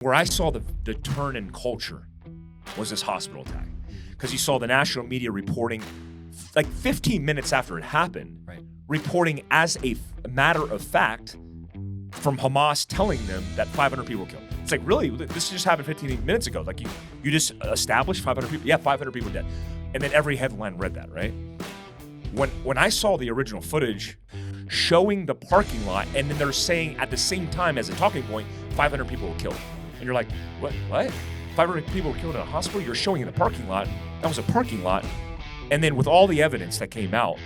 Where I saw the turn in culture was this hospital attack. Because you saw the national media reporting like 15 minutes after it happened, right, reporting as a matter of fact from Hamas telling them that 500 people were killed. It's like, really? This just happened 15 minutes ago. Like, you just established 500 people? Yeah, 500 people dead. And then every headline read that, right? When I saw the original footage showing the parking lot, and then they're saying at the same time as a talking point, 500 people were killed. And you're like, what? 500 people were killed in a hospital? You're showing in the parking lot. That was a parking lot. And then with all the evidence that came out,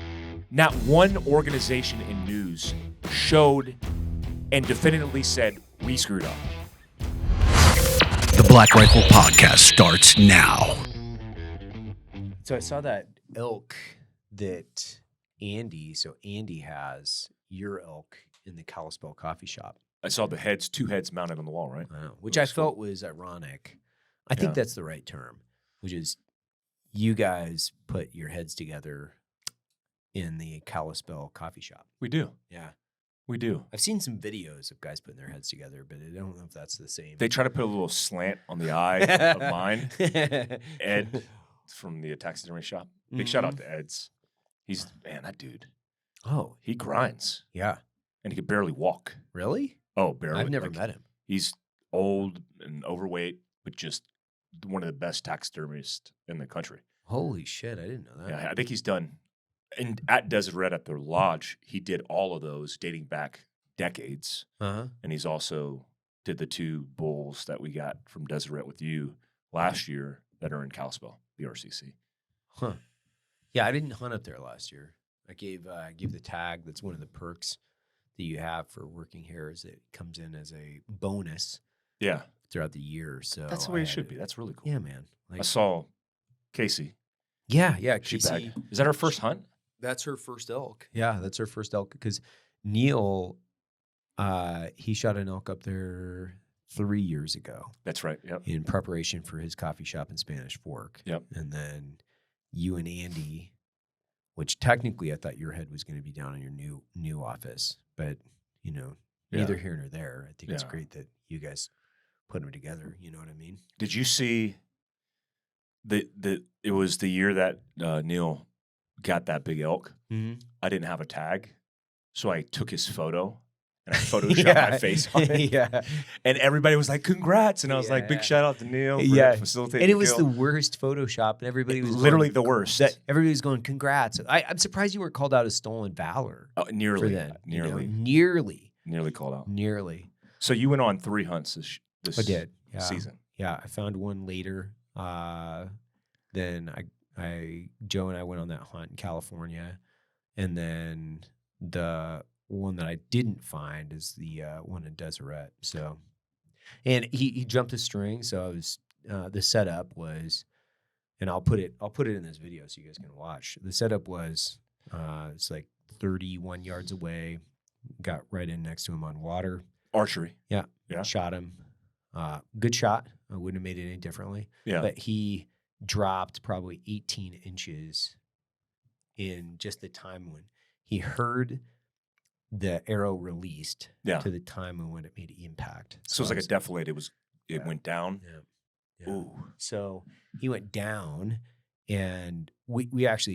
not one organization in news showed and definitively said, we screwed up. The Black Rifle Podcast starts now. So I saw that elk that Andy has your elk in the Kalispell coffee shop. I saw the two heads mounted on the wall, right? I know, which I felt was ironic. I think that's the right term, which is you guys put your heads together in the Kalispell coffee shop. We do. Yeah. We do. I've seen some videos of guys putting their heads together, but I don't know if that's the same. They try to put a little slant on the eye of mine. Ed from the taxidermy shop. Big shout out to Ed's. He's, man, that dude. Oh. He grinds. Yeah. And he could barely walk. Really? Oh, barely. I've never met him. He's old and overweight, but just one of the best taxidermists in the country. Holy shit, I didn't know that. Yeah, I think he's done. And at Deseret at their lodge, he did all of those dating back decades. Uh-huh. And he's also did the 2 bulls that we got from Deseret with you last year that are in Kalispell, BRCC. Huh. Yeah, I didn't hunt up there last year. I gave the tag. That's one of the perks that you have for working here is it comes in as a bonus. Yeah. Throughout the year. So that's the way it should be. That's really cool. Yeah, man. Like, I saw Casey. Yeah. Casey. Is that her first hunt? That's her first elk. Yeah, that's her first elk because Neil, he shot an elk up there 3 years ago. That's right. Yep. In preparation for his coffee shop in Spanish Fork. Yep. And then you and Andy, which technically I thought your head was going to be down in your new office, but neither here nor there. I think it's great that you guys put them together. You know what I mean? Did you see it was the year that Neil got that big elk? Mm-hmm. I didn't have a tag, so I took his photo and I photoshopped my face on it. Yeah. And everybody was like, congrats. And I was like, big shout out to Neil for facilitating. And it was the worst Photoshop. And everybody was literally the worst. Everybody was going, congrats. I'm surprised you weren't called out as stolen valor. Nearly. For that, Nearly called out. Nearly. So you went on 3 hunts this I did. Yeah. season. Yeah. I found one later. Then Joe and I went on that hunt in California. And then the one that I didn't find is the one in Deseret. So, and he jumped a string. So I was the setup was, and I'll put it in this video so you guys can watch. The setup was it's like 31 yards away. Got right in next to him on water. Archery. Yeah. Yeah. Shot him. Good shot. I wouldn't have made it any differently. Yeah. But he dropped probably 18 inches in just the time when he heard the arrow released to the time when it made impact. So it was like a defilade. It went down. Yeah. Ooh. So he went down, and we had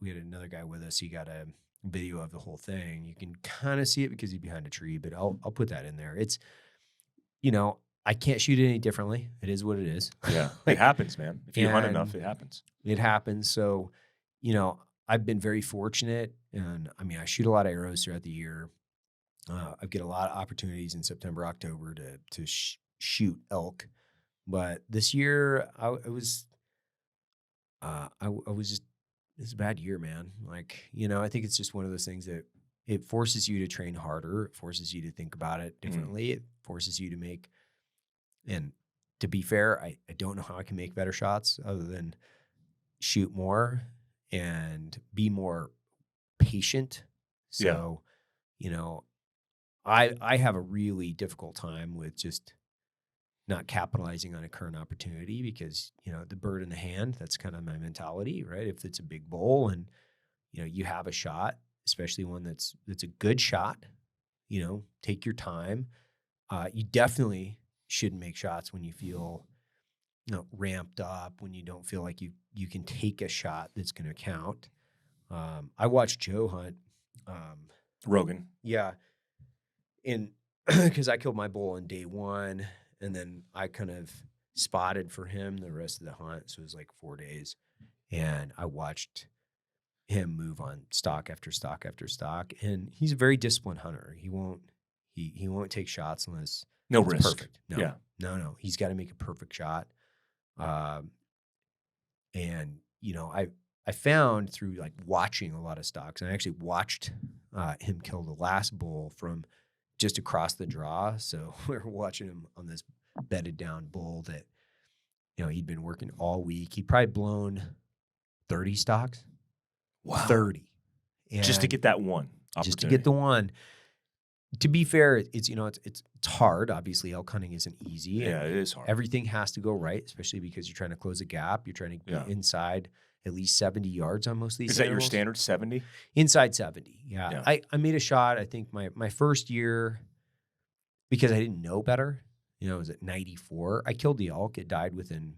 another guy with us. He got a video of the whole thing. You can kind of see it because he's behind a tree, but I'll put that in there. It's, I can't shoot it any differently. It is what it is. Yeah. It happens, man. If you hunt enough, it happens. It happens. So, I've been very fortunate, and I shoot a lot of arrows throughout the year. I get a lot of opportunities in September, October to shoot elk, but this year it's a bad year, man. I think it's just one of those things that it forces you to train harder. It forces you to think about it differently. It forces you to make, and to be fair, I don't know how I can make better shots other than shoot more and be more patient. So, I have a really difficult time with just not capitalizing on a current opportunity because, the bird in the hand, that's kind of my mentality, right? If it's a big bull and, you have a shot, especially one that's a good shot, take your time. You definitely shouldn't make shots when you feel, ramped up, when you don't feel like you can take a shot that's going to count. I watched Joe hunt. Rogan. Yeah. And because I killed my bull on day one, and then I kind of spotted for him the rest of the hunt. So it was like 4 days. And I watched him move on stock after stock after stock. And he's a very disciplined hunter. He won't take shots unless No it's risk. perfect. No, Yeah. no. He's got to make a perfect shot. And I found through like watching a lot of stocks, and I actually watched him kill the last bull from just across the draw. So we were watching him on this bedded down bull that, he'd been working all week. He'd probably blown 30 stocks. Wow. 30. Just to get that one opportunity. Just to get the one. To be fair, it's hard. Obviously, elk hunting isn't easy. Yeah, it is hard. Everything has to go right, especially because you're trying to close a gap. You're trying to get inside at least 70 yards on most of these. Is that animals. your standard, 70? Inside 70, yeah. I made a shot, I think my first year, because I didn't know better, it was at 94. I killed the elk. It died within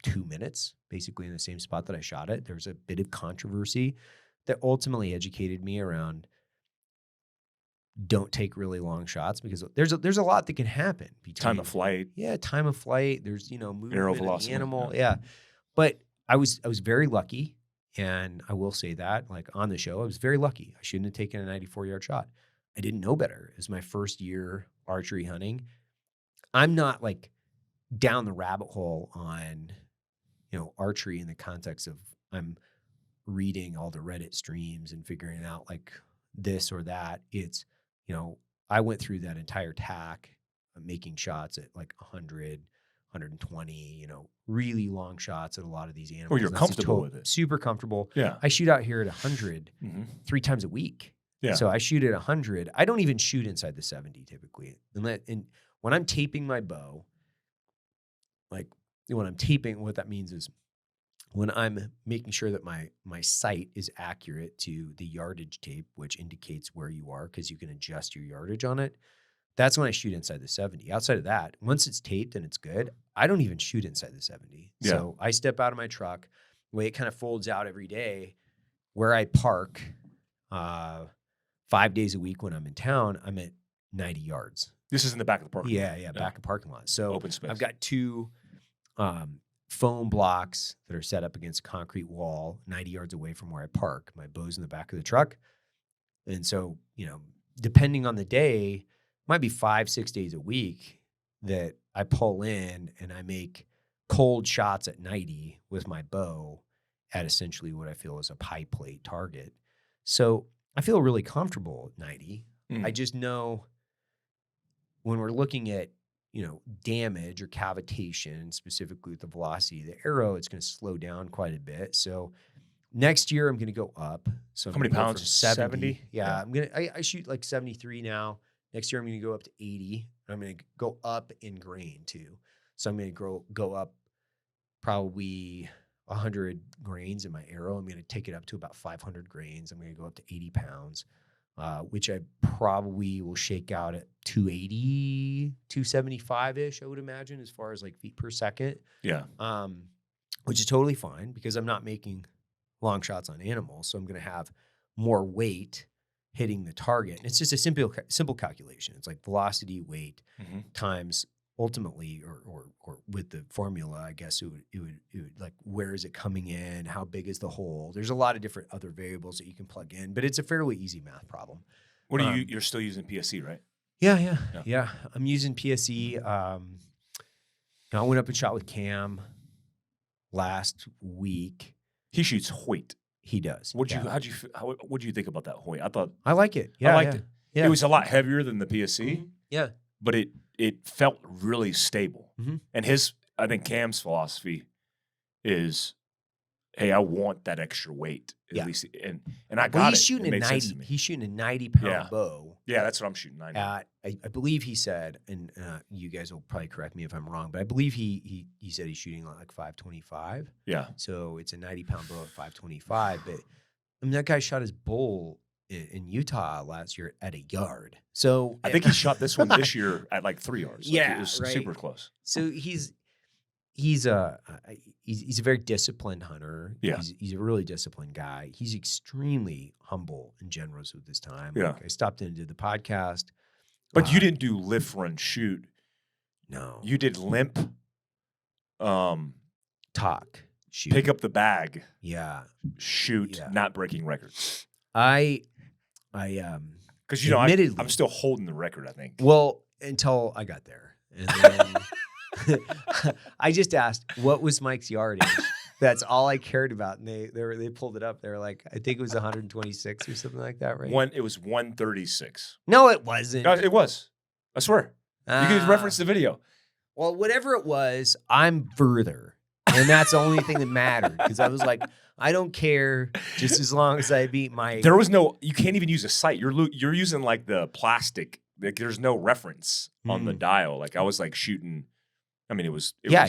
2 minutes, basically in the same spot that I shot it. There was a bit of controversy that ultimately educated me around don't take really long shots, because there's a lot that can happen between Time of flight. Yeah, time of flight. There's movement Arrow of the velocity. animal. Yeah. But I was very lucky, and I will say that, like on the show, I was very lucky. I shouldn't have taken a 94-yard shot. I didn't know better. It was my first year archery hunting. I'm not like down the rabbit hole on archery in the context of I'm reading all the Reddit streams and figuring out like this or that. It's I went through that entire tack, making shots at like 100, 120, really long shots at a lot of these animals. Well, you're comfortable with it. Super comfortable. Yeah. I shoot out here at 100 3 times a week. Yeah. So I shoot at 100. I don't even shoot inside the 70 typically. And when I'm taping my bow, like when I'm taping, what that means is when I'm making sure that my sight is accurate to the yardage tape, which indicates where you are because you can adjust your yardage on it, that's when I shoot inside the 70. Outside of that, once it's taped and it's good, I don't even shoot inside the 70. Yeah. So I step out of my truck, the way it kind of folds out every day, where I park 5 days a week when I'm in town, I'm at 90 yards. This is in the back of the parking lot. Yeah, back of parking lot. So Open space. I've got 2 foam blocks that are set up against a concrete wall 90 yards away from where I park. My bow's in the back of the truck. And so, depending on the day, might be 5-6 days a week that I pull in and I make cold shots at 90 with my bow at essentially what I feel is a pie plate target. So I feel really comfortable at 90. I just know when we're looking at damage or cavitation, specifically with the velocity of the arrow, it's going to slow down quite a bit. So next year I'm going to go up. So how many pounds? 70. Yeah. I shoot like 73 now. Next year I'm going to go up to 80. I'm going to go up in grain too. So I'm going to go up probably 100 grains in my arrow. I'm going to take it up to about 500 grains. I'm going to go up to 80 pounds. Which I probably will shake out at 280, 275-ish, I would imagine, as far as like feet per second. Yeah. Which is totally fine because I'm not making long shots on animals. So I'm going to have more weight hitting the target. And it's just a simple calculation. It's like velocity, weight times ultimately, or with the formula, I guess it would like, where is it coming in? How big is the hole? There's a lot of different other variables that you can plug in, but it's a fairly easy math problem. What are you're still using PSE, right? Yeah. I'm using PSE. I went up and shot with Cam last week. He shoots Hoyt. He does. What'd you think about that Hoyt? I like it. Yeah, I liked it. Yeah. It was a lot heavier than the PSE. Yeah. But it felt really stable. And I think Cam's philosophy is, hey, I want that extra weight at least, and I got he's it. Shooting it a 90. He's shooting a 90-pound bow. Yeah, that's what I'm shooting. 90. I believe he said, and you guys will probably correct me if I'm wrong, but I believe he said he's shooting like 525. Yeah. So it's a 90-pound bow at 525. But I mean, that guy shot his bull in Utah last year at a yard. So I think he shot this one this year at like 3 yards. Like, Yeah, it was right. super close. So he's a very disciplined hunter. Yeah. He's a really disciplined guy. He's extremely humble and generous with his time. Yeah. Like I stopped in and did the podcast. But you didn't do lift, run, shoot. No. You did limp, Talk. Shoot. pick up the bag, Yeah. shoot, Yeah. not breaking records. Because Because admittedly, I'm still holding the record, I think. well, until I got there. And then I just asked, what was Mike's yardage? That's all I cared about. And they pulled it up. They were like, I think it was 126 or something like that, right? It was 136. No, it wasn't. It was. I swear. You can reference the video. Well, whatever it was, I'm further. And that's the only thing that mattered. Because I was like, I don't care just as long as I beat my... There was no, you can't even use a sight. You're using like the plastic. Like there's no reference on the dial. Like I was like shooting. I mean, it was. I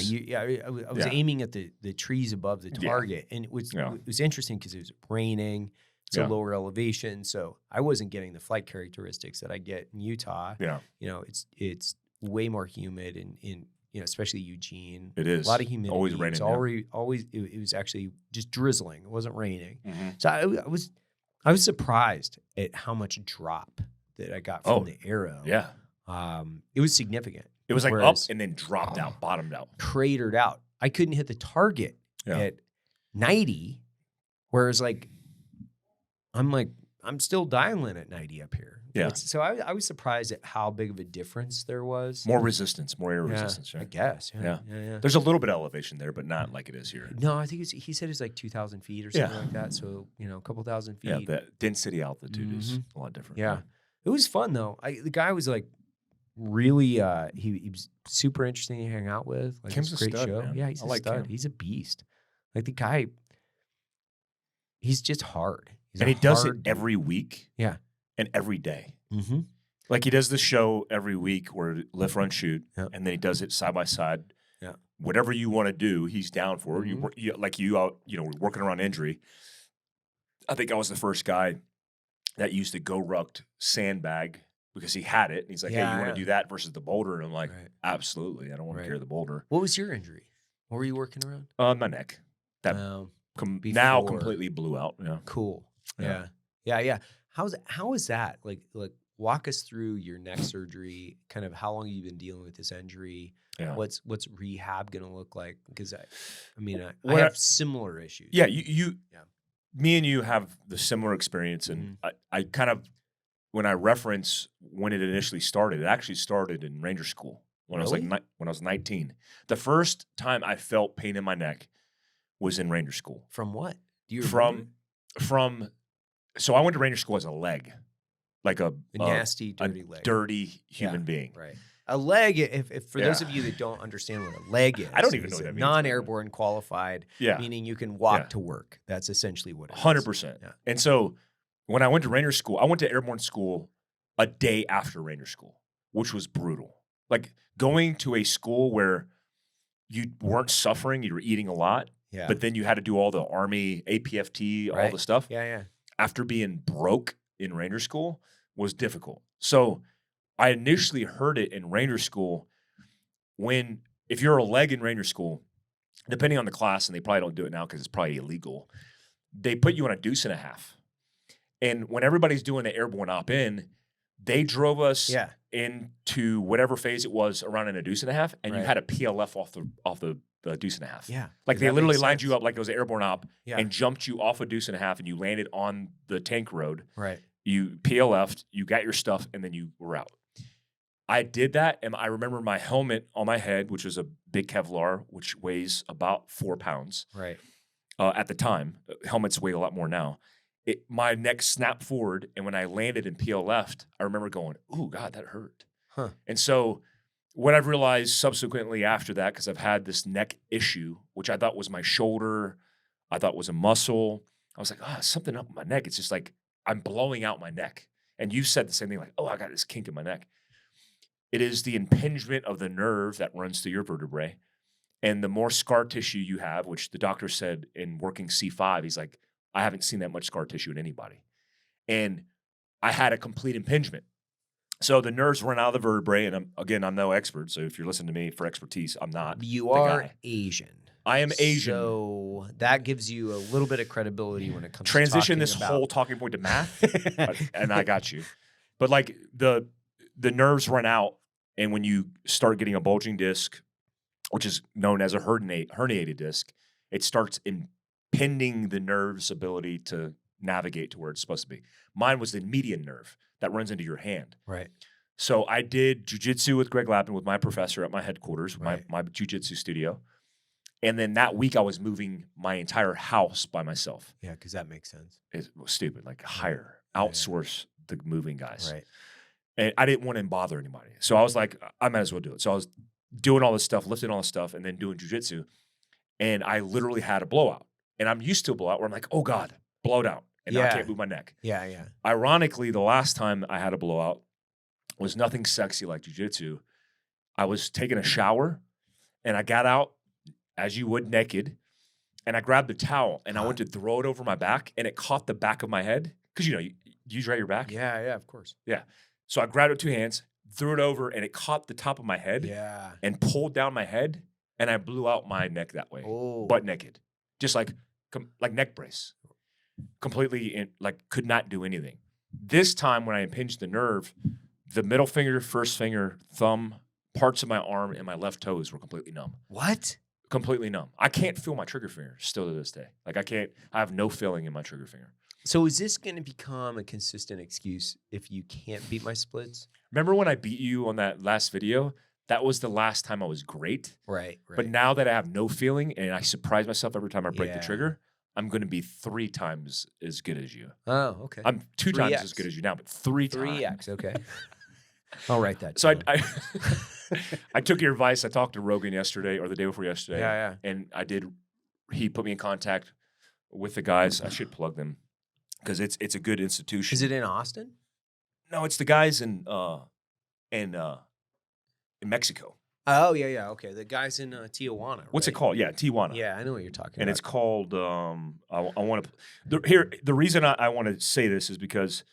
was aiming at the trees above the Yeah. target. And it was interesting because it was raining. It's a lower elevation. So I wasn't getting the flight characteristics that I get in Utah. Yeah. You know, it's way more humid in especially Eugene. It is. A lot of humidity. Always raining. It was actually just drizzling. It wasn't raining. Mm-hmm. So I was surprised at how much drop that I got from the arrow. Yeah. It was significant. It was like up and then dropped out, bottomed out. Cratered out. I couldn't hit the target at 90, whereas I'm still dialing at 90 up here. Yeah. So I was surprised at how big of a difference there was. More resistance, more air resistance. Right? I guess. Yeah. There's a little bit of elevation there, but not like it is here. No, I think he said it's like 2,000 feet or something like that. So, a couple thousand feet. Yeah, the density altitude is a lot different. Yeah. It was fun though. The guy was like really he was super interesting to hang out with. Like, Kim's it was a great stud, show. man. Yeah, he's a stud. Kim. He's a beast. Like the guy, he's just hard. And he does it every week. Yeah. And every day. Mm-hmm. Like he does the show every week where lift, run, shoot, Yep. and then he does it side by side. Yeah. Whatever you want to do, he's down for. Mm-hmm. We're working around injury. I think I was the first guy that used the Go Rucked sandbag because he had it. And he's like, hey, you want to do that versus the boulder? And I'm like, absolutely. I don't want to carry the boulder. What was your injury? What were you working around? My neck. That Before. now completely blew out. Yeah. Cool. Yeah. How is that? Like walk us through your neck surgery, kind of how long you've been dealing with this injury. Yeah. What's rehab going to look like? Because I have similar issues. Yeah, me and you have the similar experience, and I kind of, when I reference when it initially started, it actually started in Ranger School when I was 19. The first time I felt pain in my neck was in Ranger School. From what? Do you remember? So I went to Ranger School as a leg, like a nasty, dirty leg, dirty human being. Right. A leg, if for those of you that don't understand what a leg is, I don't even know what that means. Non-airborne qualified, meaning you can walk to work. That's essentially what it is. 100%. Yeah. And so when I went to Ranger School, I went to airborne school a day after Ranger School, which was brutal. Like going to a school where you weren't suffering, you were eating a lot, but then you had to do all the Army, APFT, all the stuff. Yeah. After being broke in Ranger School was difficult. So I initially heard it in Ranger School if you're a leg in Ranger School, depending on the class, and they probably don't do it now because it's probably illegal, they put you on a 1.5 deuce. And when everybody's doing the airborne op-in, they drove us into whatever phase it was around in a 1.5 deuce, and you had a PLF off the 1.5 deuce. Yeah. Like they literally lined you up like it was an airborne op and jumped you off a 1.5 deuce, and you landed on the tank road. Right. You PLF'd, you got your stuff, and then you were out. I did that, and I remember my helmet on my head, which was a big Kevlar, which weighs about 4 pounds. Right. At the time, helmets weigh a lot more now. My neck snapped forward, and when I landed and PLF'd, I remember going, "Ooh, God, that hurt." Huh. And so, what I've realized subsequently after that, because I've had this neck issue, which I thought was my shoulder, I thought was a muscle. I was like, something up my neck. It's just like I'm blowing out my neck. And you said the same thing, like, I got this kink in my neck. It is the impingement of the nerve that runs through your vertebrae. And the more scar tissue you have, which the doctor said in working C5, he's like, I haven't seen that much scar tissue in anybody. and I had a complete impingement. So the nerves run out of the vertebrae, and I'm no expert. So if you're listening to me for expertise, I'm not. You the are guy. Asian. I am Asian. So that gives you a little bit of credibility when it comes Transition to this whole talking point to math, and I got you. But like the nerves run out, and when you start getting a bulging disc, which is known as a herniated disc, it starts impinging the nerve's ability to navigate to where it's supposed to be. Mine was the median nerve that runs into your hand. Right. So I did jujitsu with Greg Lappin, with my professor at my headquarters, Right. my jujitsu studio. And then that week I was moving my entire house by myself. Yeah, because that makes sense. It was stupid. Like Yeah. outsource the moving guys. Right. And I didn't want to bother anybody. So I was like, I might as well do it. So I was doing all this stuff, lifting all this stuff, and then doing jujitsu. And I literally had a blowout. And I'm used to a blowout where I'm like, oh God, blowed out. And now I can't move my neck. Yeah. Ironically, the last time I had a blowout was nothing sexy like jujitsu. I was taking a shower and I got out as you would naked, and I grabbed the towel and I went to throw it over my back, and it caught the back of my head. Because you dry your back. Yeah, of course. Yeah. So I grabbed it with 2 hands, threw it over, and it caught the top of my head. Yeah. And pulled down my head, and I blew out my neck that way, butt naked, just like neck brace. Completely could not do anything. This time when I impinged the nerve, the middle finger, first finger, thumb, parts of my arm, and my left toes were completely numb. What? Completely numb. I can't feel my trigger finger still to this day. I have no feeling in my trigger finger. So is this going to become a consistent excuse if you can't beat my splits? Remember when I beat you on that last video? That was the last time I was great. Right. But now that I have no feeling and I surprise myself every time I break the Yeah. trigger, I'm going to be 3 times as good as you. Oh, okay. I'm 2 times 3x. as good as you now, but 3 times. 3x, okay. I'll write that So down. I took your advice. I talked to Rogan yesterday or the day before yesterday. Yeah. And he put me in contact with the guys. I should plug them because it's a good institution. Is it in Austin? No, it's the guys in Mexico. Oh, yeah. Okay. The guys in Tijuana. What's it right? called? Yeah, Tijuana. Yeah, I know what you're talking And about. it's called. I want to. The reason I want to say this is because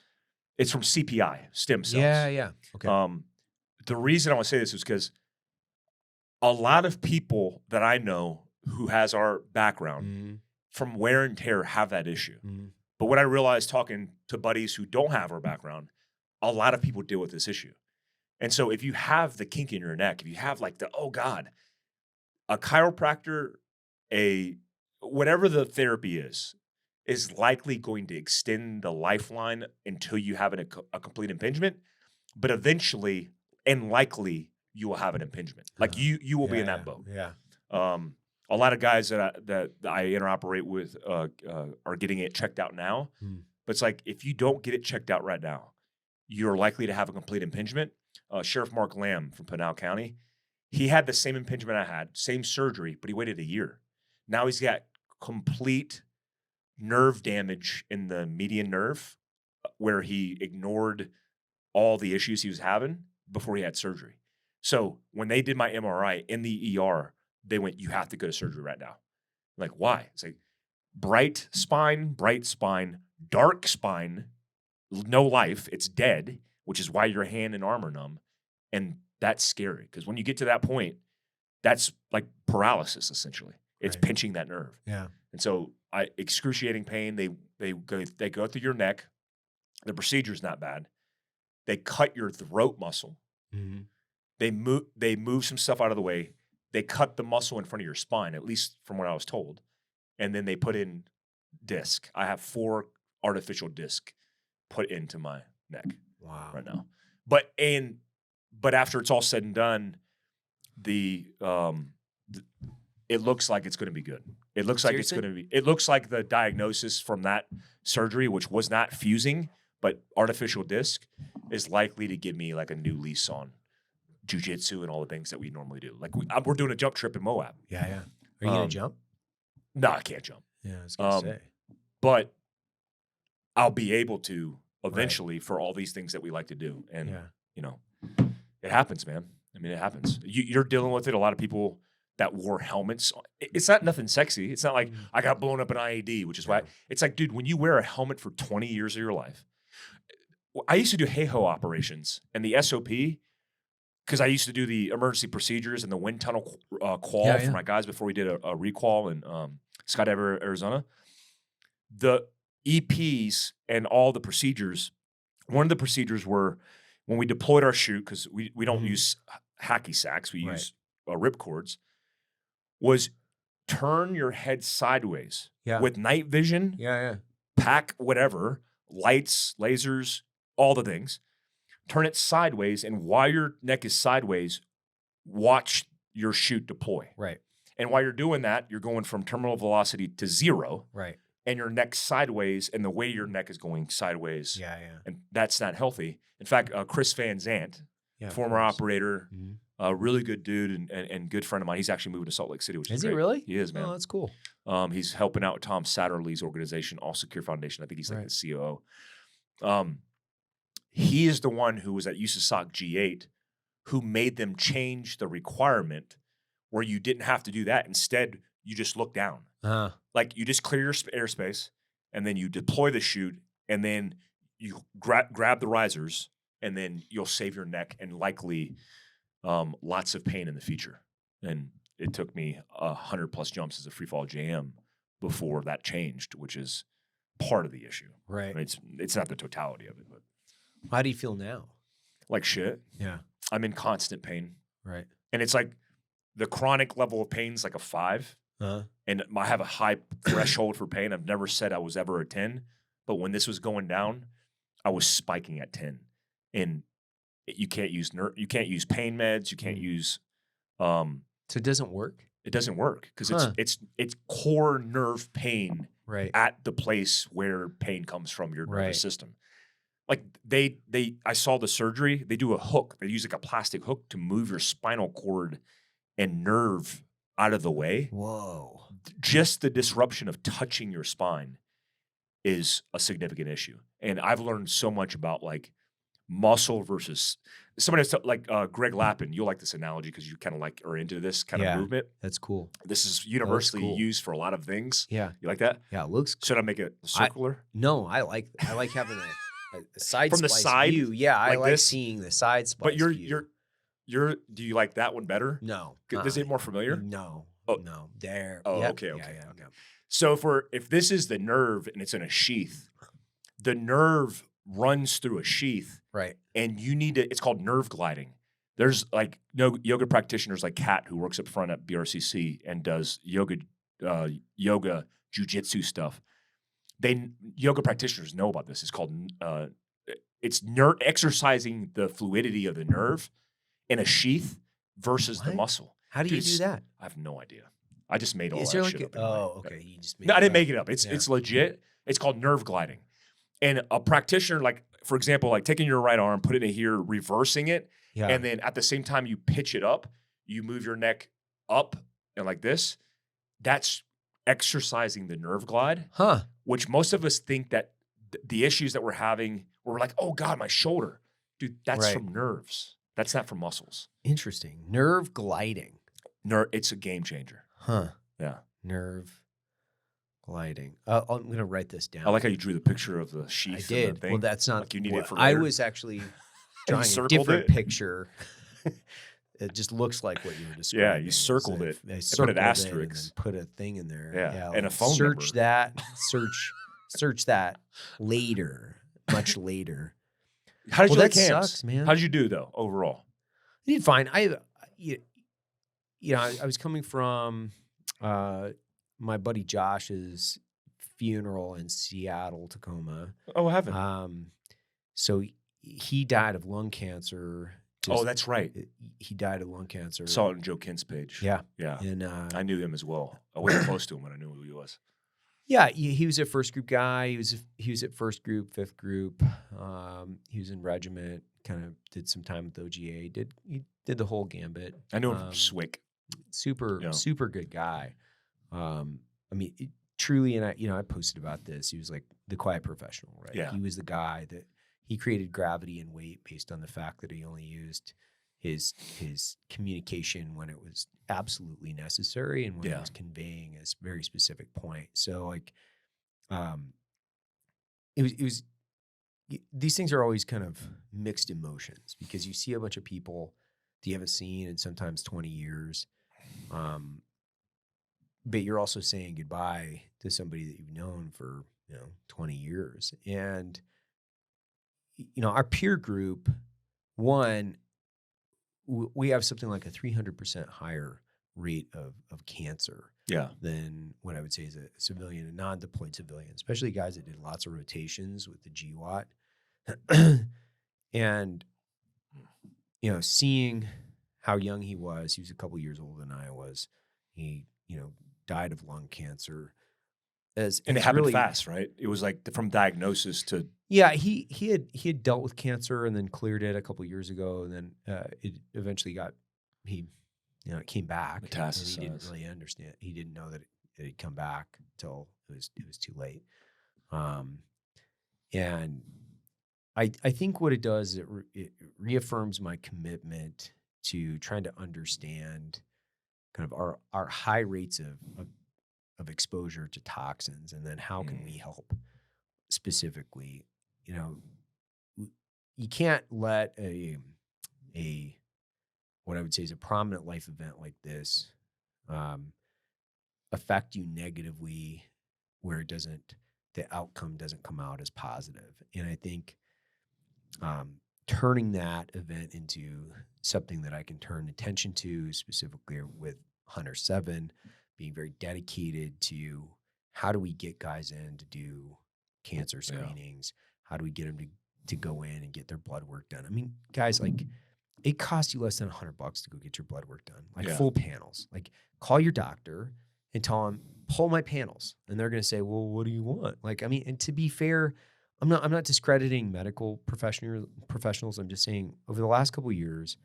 it's from CPI, stem cells. Yeah. Okay. The reason I want to say this is because a lot of people that I know who has our background from wear and tear have that issue. But what I realized talking to buddies who don't have our background, a lot of people deal with this issue. And so if you have the kink in your neck, if you have oh God, a chiropractor, whatever the therapy is likely going to extend the lifeline until you have a complete impingement. But eventually and likely you will have an impingement. Like you will be in that boat. Yeah. A lot of guys that I interoperate with are getting it checked out now. But it's like, if you don't get it checked out right now, you're likely to have a complete impingement. Sheriff Mark Lamb from Pinal County, he had the same impingement I had, same surgery, but he waited a year. Now he's got complete nerve damage in the median nerve where he ignored all the issues he was having before he had surgery. So when they did my MRI in the ER, they went, you have to go to surgery right now. I'm like, why? It's like bright spine, dark spine, no life, it's dead, which is why your hand and arm are numb. And that's scary because when you get to that point, that's like paralysis, essentially. It's pinching that nerve. Yeah. And so excruciating pain, they go through your neck. The procedure's not bad. They cut your throat muscle. They move some stuff out of the way. They cut the muscle in front of your spine, at least from what I was told. And then they put in disc. I have 4 artificial disc put into my neck right now. But after it's all said and done, it looks like it's going to be good. It looks like it looks like the diagnosis from that surgery, which was not fusing, but artificial disc, is likely to give me like a new lease on jiu-jitsu and all the things that we normally do. Like we're doing a jump trip in Moab. Yeah. Are you going to jump? No, I can't jump. Yeah, I was going to say. But I'll be able to eventually for all these things that we like to do. And, it happens, man. I mean, it happens. You're dealing with it. A lot of people that wore helmets. It's not nothing sexy. It's not like I got blown up an IED, which is why it's like, dude, when you wear a helmet for 20 years of your life I used to do hey-ho operations, and the SOP, because I used to do the emergency procedures and the wind tunnel qual for my guys before we did a requal in Skydive, Arizona. The EPs and all the procedures, one of the procedures were when we deployed our chute, because we don't use hacky sacks, we use rip cords, was turn your head sideways with night vision, pack whatever, lights, lasers, all the things. Turn it sideways, and while your neck is sideways, watch your chute deploy. Right. And while you're doing that, you're going from terminal velocity to 0. Right. And your neck sideways, and the way your neck is going sideways. Yeah. And that's not healthy. In fact, Chris Van Zandt, former operator, really good dude and good friend of mine. He's actually moving to Salt Lake City, which is Is great. he really? He is, man. Oh, that's cool. He's helping out with Tom Satterley's organization, All Secure Foundation. I think he's like the COO. He is the one who was at USASOC G8 who made them change the requirement where you didn't have to do that. Instead, you just look down. Like you just clear your airspace, and then you deploy the chute, and then you grab the risers, and then you'll save your neck and likely lots of pain in the future. And it took me 100+ jumps as a free fall JM before that changed, which is part of the issue. Right. I mean, it's not the totality of it, but how do you feel now? like shit. Yeah. I'm in constant pain. Right. And it's like the chronic level of pain is like a 5. And I have a high threshold for pain. I've never said I was ever a 10, but when this was going down, I was spiking at 10. And you can't use pain meds. You can't use. So it doesn't work. It doesn't work because it's core nerve pain at the place where pain comes from your nervous system. Like I saw the surgery. They do a hook. They use like a plastic hook to move your spinal cord and nerve out of the way. Whoa. Just the disruption of touching your spine is a significant issue. And I've learned so much about like muscle versus somebody like Greg Lappin. You'll like this analogy because you kind of like are into this kind of movement. That's cool. This is universally used for a lot of things. Yeah. You like that? Yeah, it looks cool. Should I make it circular? No, I like having a side from the splice side view. Yeah, like I like this? seeing the side splice. But view. do you like that one better? No. Is it more familiar? No. Oh. No. There. Oh, yep. okay. Yeah. So if this is the nerve and it's in a sheath, the nerve runs through a sheath. Right. And you need to, it's called nerve gliding. There's like yoga practitioners like Kat, who works up front at BRCC and does yoga, jujitsu stuff. Yoga practitioners know about this. It's called, it's exercising the fluidity of the nerve in a sheath versus the muscle. How do you do that? I have no idea. I just made all Is that there shit like up. okay. You just made No, I didn't make it up. It's legit. It's called nerve gliding. And a practitioner, like, for example, like taking your right arm, put it in here, reversing it, and then at the same time you pitch it up, you move your neck up and like this. That's exercising the nerve glide, which most of us think that the issues that we're having, we're like, oh God, my shoulder. Dude, that's from nerves. That's not from muscles. Interesting. Nerve gliding. It's a game changer. Yeah. Nerve gliding. I'm going to write this down. I like how you drew the picture of the sheath. I did. And the thing. Well, that's not. Like you need it for I later. was actually drawing a different picture. It just looks like what you were describing. Yeah, you circled it. I put an asterisk asterisk. and put a thing in there. Yeah, and a phone search number. that. Search that later. Much later. How did you like that camps? sucks, man. How did you do though overall? I did fine. I was coming from my buddy Josh's funeral in Seattle, Tacoma. Oh, heaven. So he died of lung cancer. That's right. He died of lung cancer. Saw it on Joe Kint's page. Yeah. And I knew him as well. I wasn't close to him, but I knew who he was. Yeah, he was a first group guy. He was at first group, fifth group. He was in regiment. Kind of did some time with OGA. He did the whole gambit. I knew him from SWIC. Super good guy. Truly, and I posted about this. He was like the quiet professional, right? Yeah. He was the guy that he created gravity and weight based on the fact that he only used his communication when it was absolutely necessary and when he was conveying a very specific point. So like, it was these things are always kind of mixed emotions because you see a bunch of people that you haven't seen in sometimes 20 years. But you're also saying goodbye to somebody that you've known for, 20 years. And, our peer group, one, we have something like a 300% higher rate of cancer than what I would say is a civilian, a non-deployed civilian, especially guys that did lots of rotations with the GWAT. And, seeing how young he was a couple years older than I was. He, died of lung cancer. And it happened really fast, right? It was like from diagnosis to... Yeah, he had dealt with cancer and then cleared it a couple years ago. And then it eventually it came back. Metastasized. He didn't really understand. He didn't know that it had come back until it was too late. And I think what it does, it reaffirms my commitment to trying to understand kind of our high rates of exposure to toxins, and then how can we help specifically. You can't let a what I would say is a prominent life event like this affect you negatively, where the outcome doesn't come out as positive. And I think turning that event into something that I can turn attention to, specifically with Hunter 7, being very dedicated to how do we get guys in to do cancer screenings? How do we get them to go in and get their blood work done? I mean, guys, like, it costs you less than $100 to go get your blood work done, like full panels. Like, call your doctor and tell them, pull my panels. And they're going to say, well, what do you want? Like, I mean, and to be fair, I'm not discrediting medical professionals. I'm just saying over the last couple of years,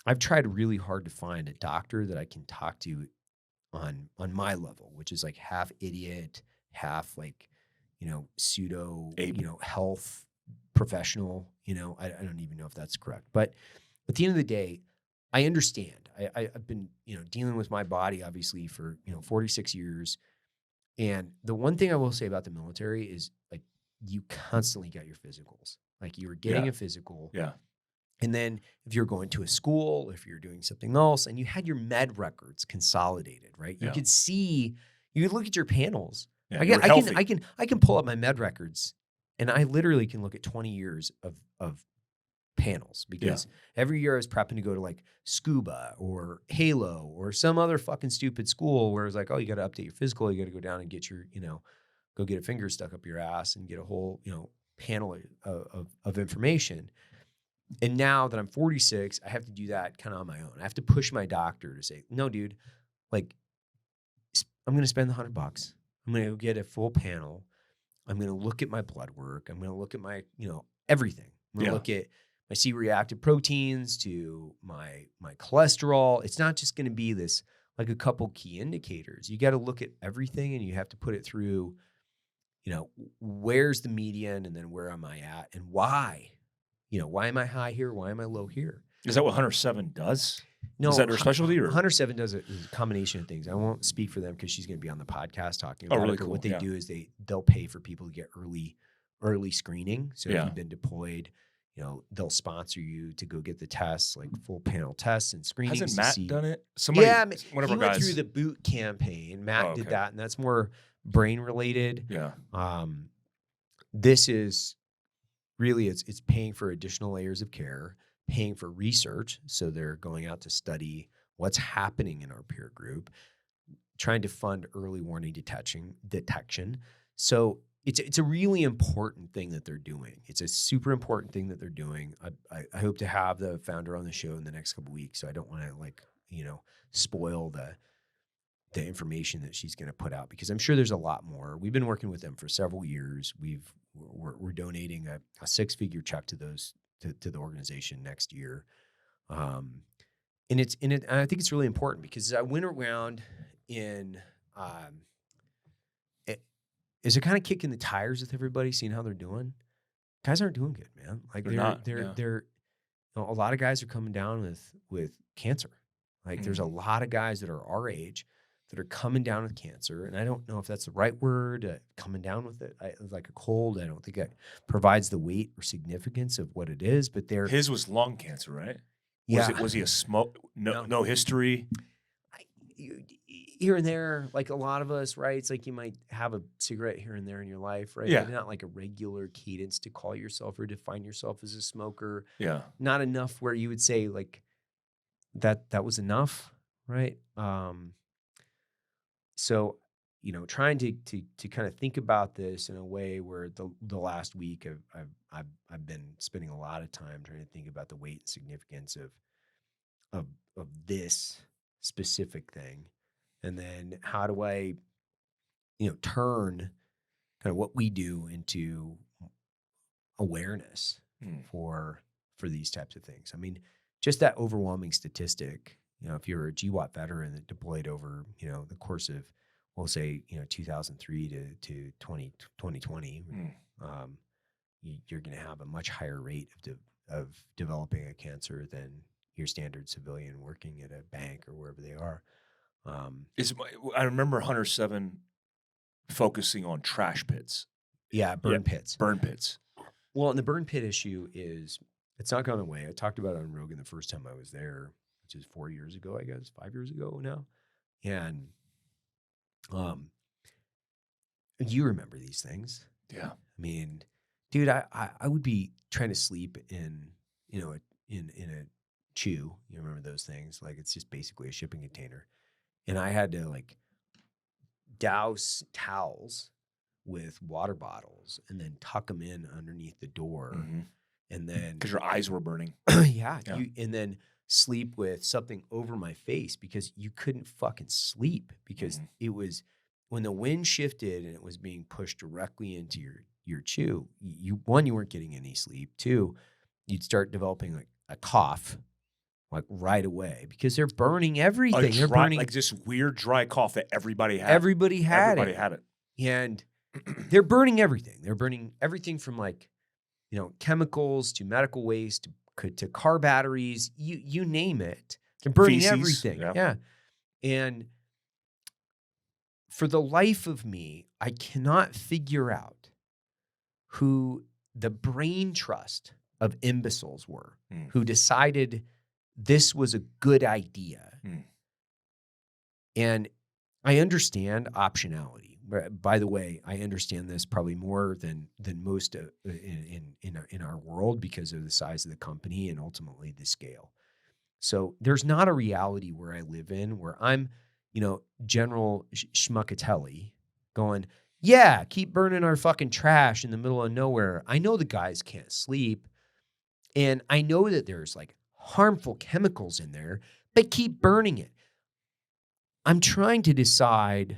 I've tried really hard to find a doctor that I can talk to on my level, which is like half idiot, half like, pseudo, health professional. I don't even know if that's correct. But at the end of the day, I understand. I've been, dealing with my body obviously for, 46 years. And the one thing I will say about the military is, like, you constantly got your physicals. Like, you were getting a physical. Yeah. And then if you're going to a school, if you're doing something else, and you had your med records consolidated, right? You could see, you could look at your panels. Yeah, I can pull up my med records, and I literally can look at 20 years of panels, because every year I was prepping to go to like Scuba or Halo or some other fucking stupid school where it's like, oh, you got to update your physical. You got to go down and get your, go get a finger stuck up your ass and get a whole, panel of information. And now that I'm 46, I have to do that kind of on my own. I have to push my doctor to say, no, dude, like, I'm going to spend the $100. I'm going to go get a full panel. I'm going to look at my blood work. I'm going to look at my, everything. I'm going to look at my C-reactive proteins to my cholesterol. It's not just going to be this, like, a couple key indicators. You got to look at everything, and you have to put it through, where's the median, and then where am I at, and why? Why am I high here? Why am I low here? Is that what Hunter 7 does? No. Is that her specialty? Or? Hunter 7 does a combination of things. I won't speak for them because she's going to be on the podcast talking about it. But what they do is they'll pay for people to get early screening. So if you've been deployed, they'll sponsor you to go get the tests, like full panel tests and screenings. Hasn't Matt done it? Somebody, one of our guys went through the boot campaign. Matt did that, and that's more brain related. Yeah. This is really, it's paying for additional layers of care, paying for research. So they're going out to study what's happening in our peer group, trying to fund early warning detection. So it's a really important thing that they're doing. It's a super important thing that they're doing. I hope to have the founder on the show in the next couple of weeks. So I don't want to spoil the information that she's going to put out, because I'm sure there's a lot more. We've been working with them for several years. We're donating a 6-figure check to the organization next year. And I think it's really important, because as I went around is it kind of kicking the tires with everybody, seeing how they're doing? Guys aren't doing good, man. Like, they're a lot of guys are coming down with cancer. Like, there's a lot of guys that are our age that are coming down with cancer. And I don't know if that's the right word, coming down with it. Like a cold. I don't think it provides the weight or significance of what it is, but they're. His was lung cancer, right? Yeah. Was he a smoke? No history. Here and there, like a lot of us, right? It's like you might have a cigarette here and there in your life, right? Yeah. But not like a regular cadence to call yourself or define yourself as a smoker. Yeah. Not enough where you would say like that was enough, right? So, trying to kind of think about this in a way where the last week I've been spending a lot of time trying to think about the weight and significance of this specific thing. And then how do I, turn kind of what we do into awareness for these types of things. I mean, just that overwhelming statistic, if you're a GWAT veteran that deployed over, the course of, we'll say, 2003 to 2020, you're going to have a much higher rate of developing a cancer than your standard civilian working at a bank or wherever they are. I remember Hunter 7 focusing on trash pits. Yeah, burn pits. Burn pits. Well, and the burn pit issue it's not gone away. I talked about it on Rogan the first time I was there, which is 4 years ago, I guess, 5 years ago now. And you remember these things. Yeah. I mean, dude, I would be trying to sleep in a chew. You remember those things? Like, it's just basically a shipping container. And I had to like douse towels with water bottles and then tuck them in underneath the door. And then because your eyes were burning. Yeah. And then sleep with something over my face because you couldn't fucking sleep because it was when the wind shifted and it was being pushed directly into your chew. You weren't getting any sleep. Two, you'd start developing like a cough. Like right away because they're burning everything. They're burning like this weird dry cough that everybody had. Everybody had it. And they're burning everything. They're burning everything from like, chemicals to medical waste to car batteries. You name it. They're burning everything. Yeah. And for the life of me, I cannot figure out who the brain trust of imbeciles were who decided this was a good idea. And I understand optionality. By the way, I understand this probably more than most in our world because of the size of the company and ultimately the scale. So there's not a reality where I live in where I'm, General Schmuckatelli going, yeah, keep burning our fucking trash in the middle of nowhere. I know the guys can't sleep. And I know that there's like harmful chemicals in there, but keep burning it. I'm trying to decide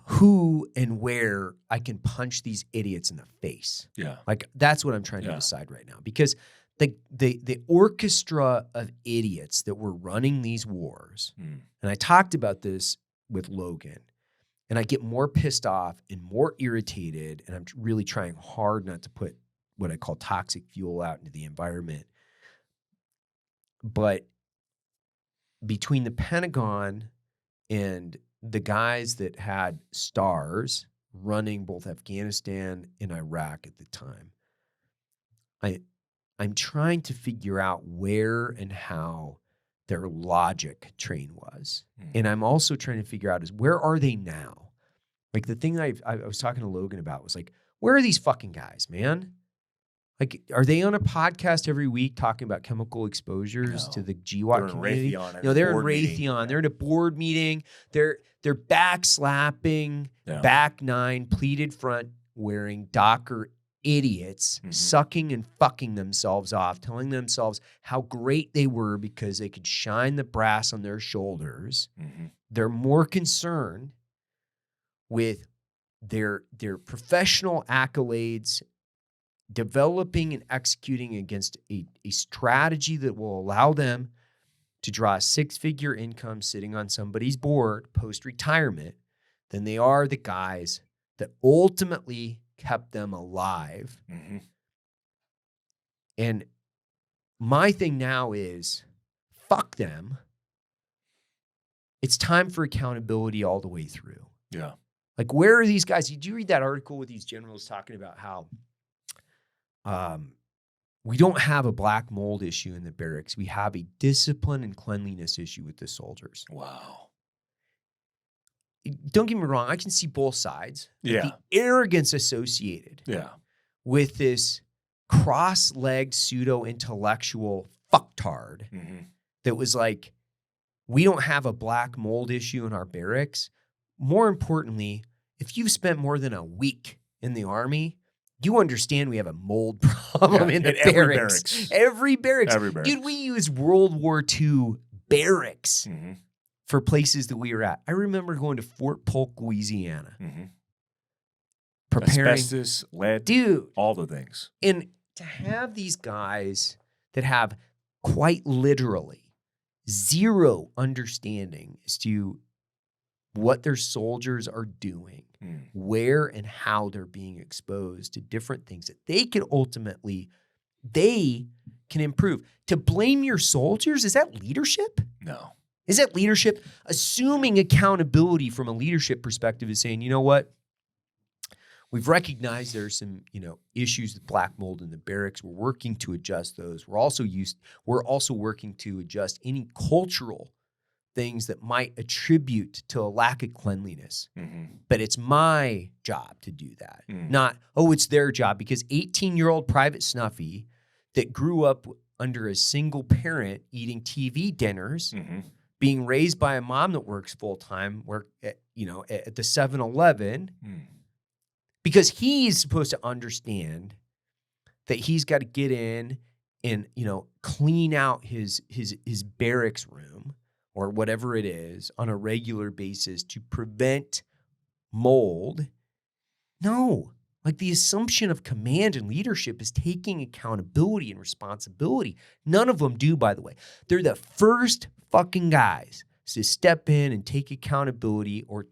who and where I can punch these idiots in the face. Yeah. Like that's what I'm trying to decide right now because the orchestra of idiots that were running these wars, and I talked about this with Logan, and I get more pissed off and more irritated, and I'm really trying hard not to put what I call toxic fuel out into the environment. But between the Pentagon and the guys that had stars running both Afghanistan and Iraq at the time, I'm trying to figure out where and how their logic train was. And I'm also trying to figure out is where are they now? Like the thing I was talking to Logan about was like, where are these fucking guys, man? Like, are they on a podcast every week talking about chemical exposures to the GWAT community? They're in Raytheon. They're in a board meeting. They're backslapping, back nine, pleated front wearing Docker idiots, sucking and fucking themselves off, telling themselves how great they were because they could shine the brass on their shoulders. They're more concerned with their professional accolades, developing and executing against a strategy that will allow them to draw a six-figure income sitting on somebody's board post-retirement than they are the guys that ultimately kept them alive. And my thing now is, fuck them. it's time for accountability all the way through. Yeah. Like, where are these guys? Did you read that article with these generals talking about how we don't have a black mold issue in the barracks. We have a discipline and cleanliness issue with the soldiers. Wow. Don't get me wrong. I can see both sides. Yeah. The arrogance associated with this cross-legged pseudo-intellectual fucktard that was like, we don't have a black mold issue in our barracks. More importantly, if you've spent more than a week in the Army, you understand we have a mold problem in the barracks. Every barracks. Dude, we use World War II barracks for places that we were at. I remember going to Fort Polk, Louisiana. Preparing. Asbestos, lead, dude, all the things. And to have these guys that have quite literally zero understanding as to what their soldiers are doing, where and how they're being exposed to different things that they can improve. To blame your soldiers, is that leadership? No. Is that leadership? Assuming accountability from a leadership perspective is saying, you know what? We've recognized there's some, issues with black mold in the barracks. We're working to adjust those. We're also working to adjust any cultural things that might attribute to a lack of cleanliness. But it's my job to do that. Not, it's their job, because 18-year-old Private Snuffy that grew up under a single parent eating TV dinners, being raised by a mom that works full-time, at the 7-Eleven, because he's supposed to understand that he's got to get in and, clean out his barracks room or whatever it is on a regular basis to prevent mold. No, like, the assumption of command and leadership is taking accountability and responsibility. None of them do, by the way. They're the first fucking guys to step in and take accountability or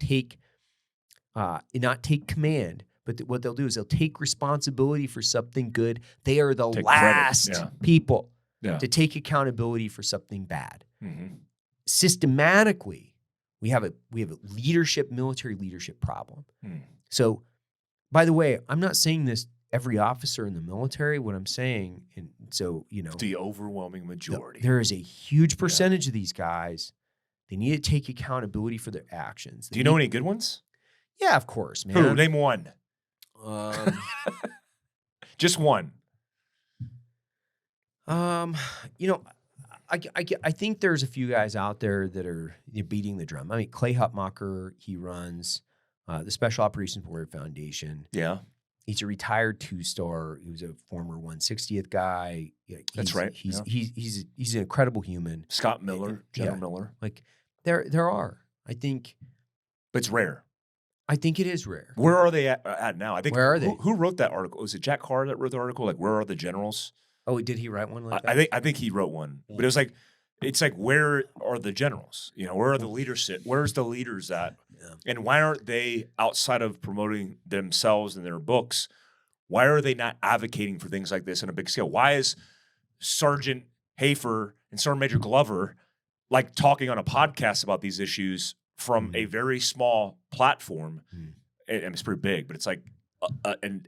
not take command. But what they'll do is they'll take responsibility for something good. They are the last people to take accountability for something bad. Systematically, we have a military leadership problem. So, by the way, I'm not saying this every officer in the military. What I'm saying, the overwhelming majority. There is a huge percentage of these guys. They need to take accountability for their actions. Do you know any good ones? Yeah, of course, man. Who? Name one. Just one. I think there's a few guys out there that are beating the drum. I mean, Clay Hutmacher, he runs the Special Operations Warrior Foundation. Yeah. He's a retired 2-star. He was a former 160th guy. That's right. He's an incredible human. Scott Miller, General Miller. Like, there are. I think. But it's rare. I think it is rare. Where are they at now? I think. Where are they? Who wrote that article? Was it Jack Carr that wrote the article? Like, where are the generals? Oh, did he write one like that? I think he wrote one. But it was like, it's like, where are the generals? Where are the leadership? Where's the leaders at? Yeah. And why aren't they, outside of promoting themselves and their books, why are they not advocating for things like this on a big scale? Why is Sergeant Hafer and Sergeant Major Glover like talking on a podcast about these issues from a very small platform? And it's pretty big, but it's like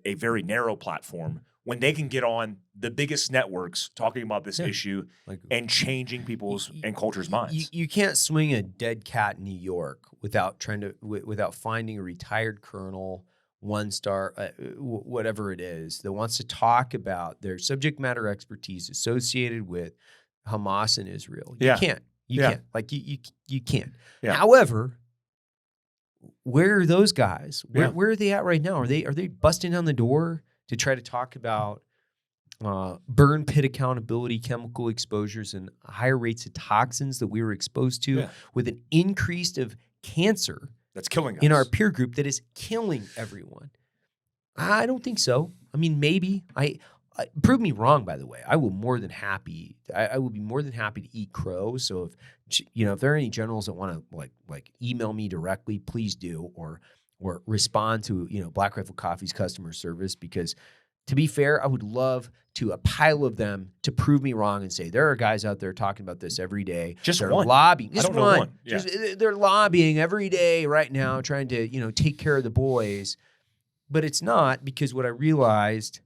a very narrow platform, when they can get on the biggest networks talking about this issue and changing people's and culture's minds. You can't swing a dead cat in New York without without finding a retired colonel, 1-star, whatever it is, that wants to talk about their subject matter expertise associated with Hamas and Israel. You can't. You can't. Like, you can't. Yeah. However, where are those guys? Where are they at right now? Are they busting down the door to try to talk about burn pit accountability, chemical exposures, and higher rates of toxins that we were exposed to, with an increase of cancer that's killing us in our peer group that is killing everyone? I don't think so. I mean, maybe. Prove me wrong, by the way. I will more than happy. I will be more than happy to eat crow. So if there are any generals that want to like email me directly, please do, or respond to Black Rifle Coffee's customer service, because To be fair, I would love to a pile of them to prove me wrong and say there are guys out there talking about this every day. Just they're one. lobbying. I Just don't know one. one. Yeah. They're lobbying every day right now, trying to take care of the boys. But it's not, because what I realized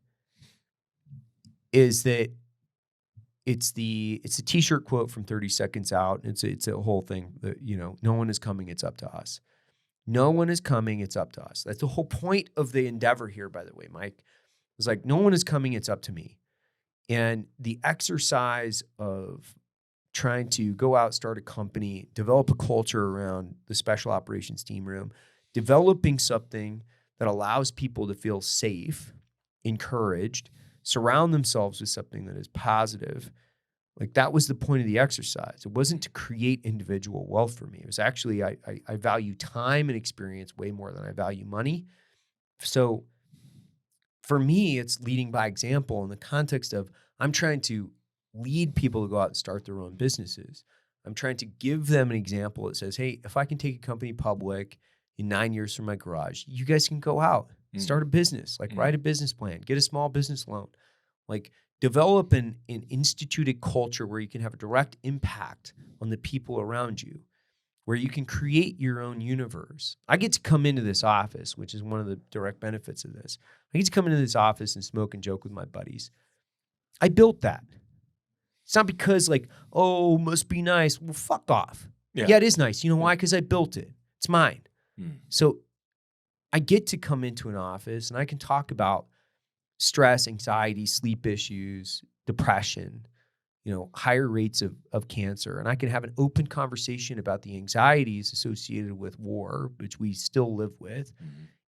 is that it's a T-shirt quote from 30 Seconds Out. It's a whole thing that no one is coming. It's up to us. No one is coming. It's up to us. That's the whole point of the endeavor here, by the way, Mike. It's like, no one is coming. It's up to me. And the exercise of trying to go out, start a company, develop a culture around the special operations team room, developing something that allows people to feel safe, encouraged, surround themselves with something that is positive. Like, that was the point of the exercise. It wasn't to create individual wealth for me. It was actually, I value time and experience way more than I value money. So for me, it's leading by example in the context of I'm trying to lead people to go out and start their own businesses. I'm trying to give them an example that says, hey, if I can take a company public in 9 years from my garage, you guys can go out, start a business, write a business plan, get a small business loan, develop an instituted culture where you can have a direct impact on the people around you, where you can create your own universe. I get to come into this office, which is one of the direct benefits of this. I get to come into this office and smoke and joke with my buddies. I built that. It's not because must be nice. Well, fuck off. Yeah, it is nice. You know why? Because I built it. It's mine. So I get to come into an office and I can talk about stress, anxiety, sleep issues, depression, higher rates of cancer. And I can have an open conversation about the anxieties associated with war, which we still live with,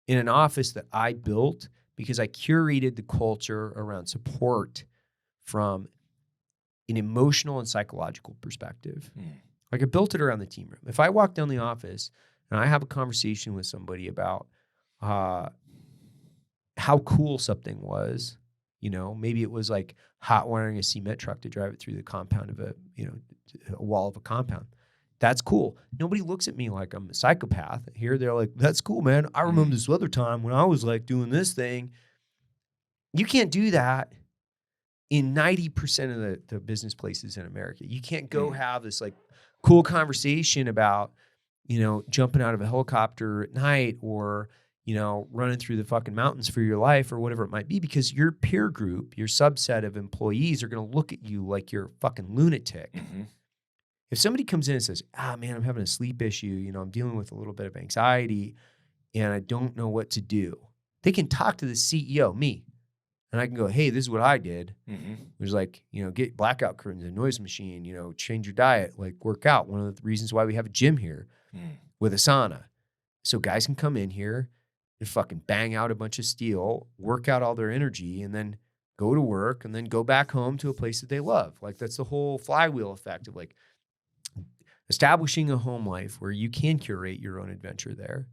in an office that I built because I curated the culture around support from an emotional and psychological perspective. I built it around the team room. If I walk down the office and I have a conversation with somebody about how cool something was, maybe it was like hot wiring a cement truck to drive it through the compound of a wall of a compound. That's cool. Nobody looks at me like I'm a psychopath. Here they're like, that's cool, man. I remember this other time when I was doing this thing. You can't do that in 90% of the business places in America. You can't go have this cool conversation about, jumping out of a helicopter at night or, running through the fucking mountains for your life or whatever it might be, because your peer group, your subset of employees are going to look at you like you're a fucking lunatic. If somebody comes in and says, man, I'm having a sleep issue, I'm dealing with a little bit of anxiety and I don't know what to do, they can talk to the CEO, me. And I can go, hey, this is what I did. It was get blackout curtains, a noise machine, change your diet, work out. One of the reasons why we have a gym here with a sauna. So guys can come in here and fucking bang out a bunch of steel, work out all their energy, and then go to work and then go back home to a place that they love. That's the whole flywheel effect of establishing a home life where you can curate your own adventure there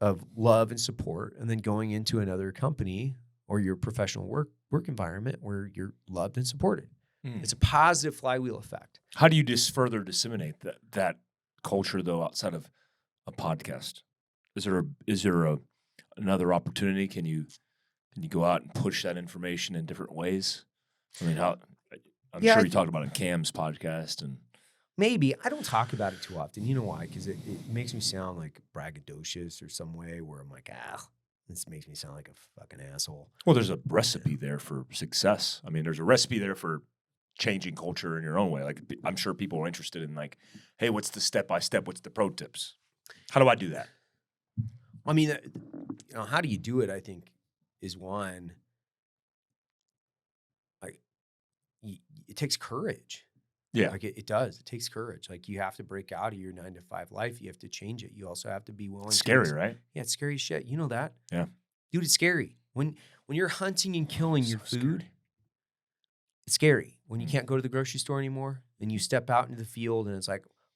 of love and support, and then going into another company or your professional work environment where you're loved and supported. It's a positive flywheel effect. How do you just further disseminate that culture though outside of a podcast? Is there another opportunity? Can you go out and push that information in different ways? I mean, I'm sure you talked about it in Cam's podcast and maybe. I don't talk about it too often. You know why? Because it makes me sound like braggadocious or some way where I'm this makes me sound like a fucking asshole. Well, there's a recipe there for success. I mean, there's a recipe there for changing culture in your own way. I'm sure people are interested in hey, what's the step-by-step? What's the pro tips? How do I do that? I mean, how do you do it, I think, is one. It takes courage. Yeah. It does. It takes courage. You have to break out of your 9-to-5 life. You have to change it. You also have to be willing. It's scary, right? Yeah, it's scary as shit. You know that. Yeah. Dude, it's scary. When you're hunting and killing your food, it's scary. When you can't go to the grocery store anymore and you step out into the field and it's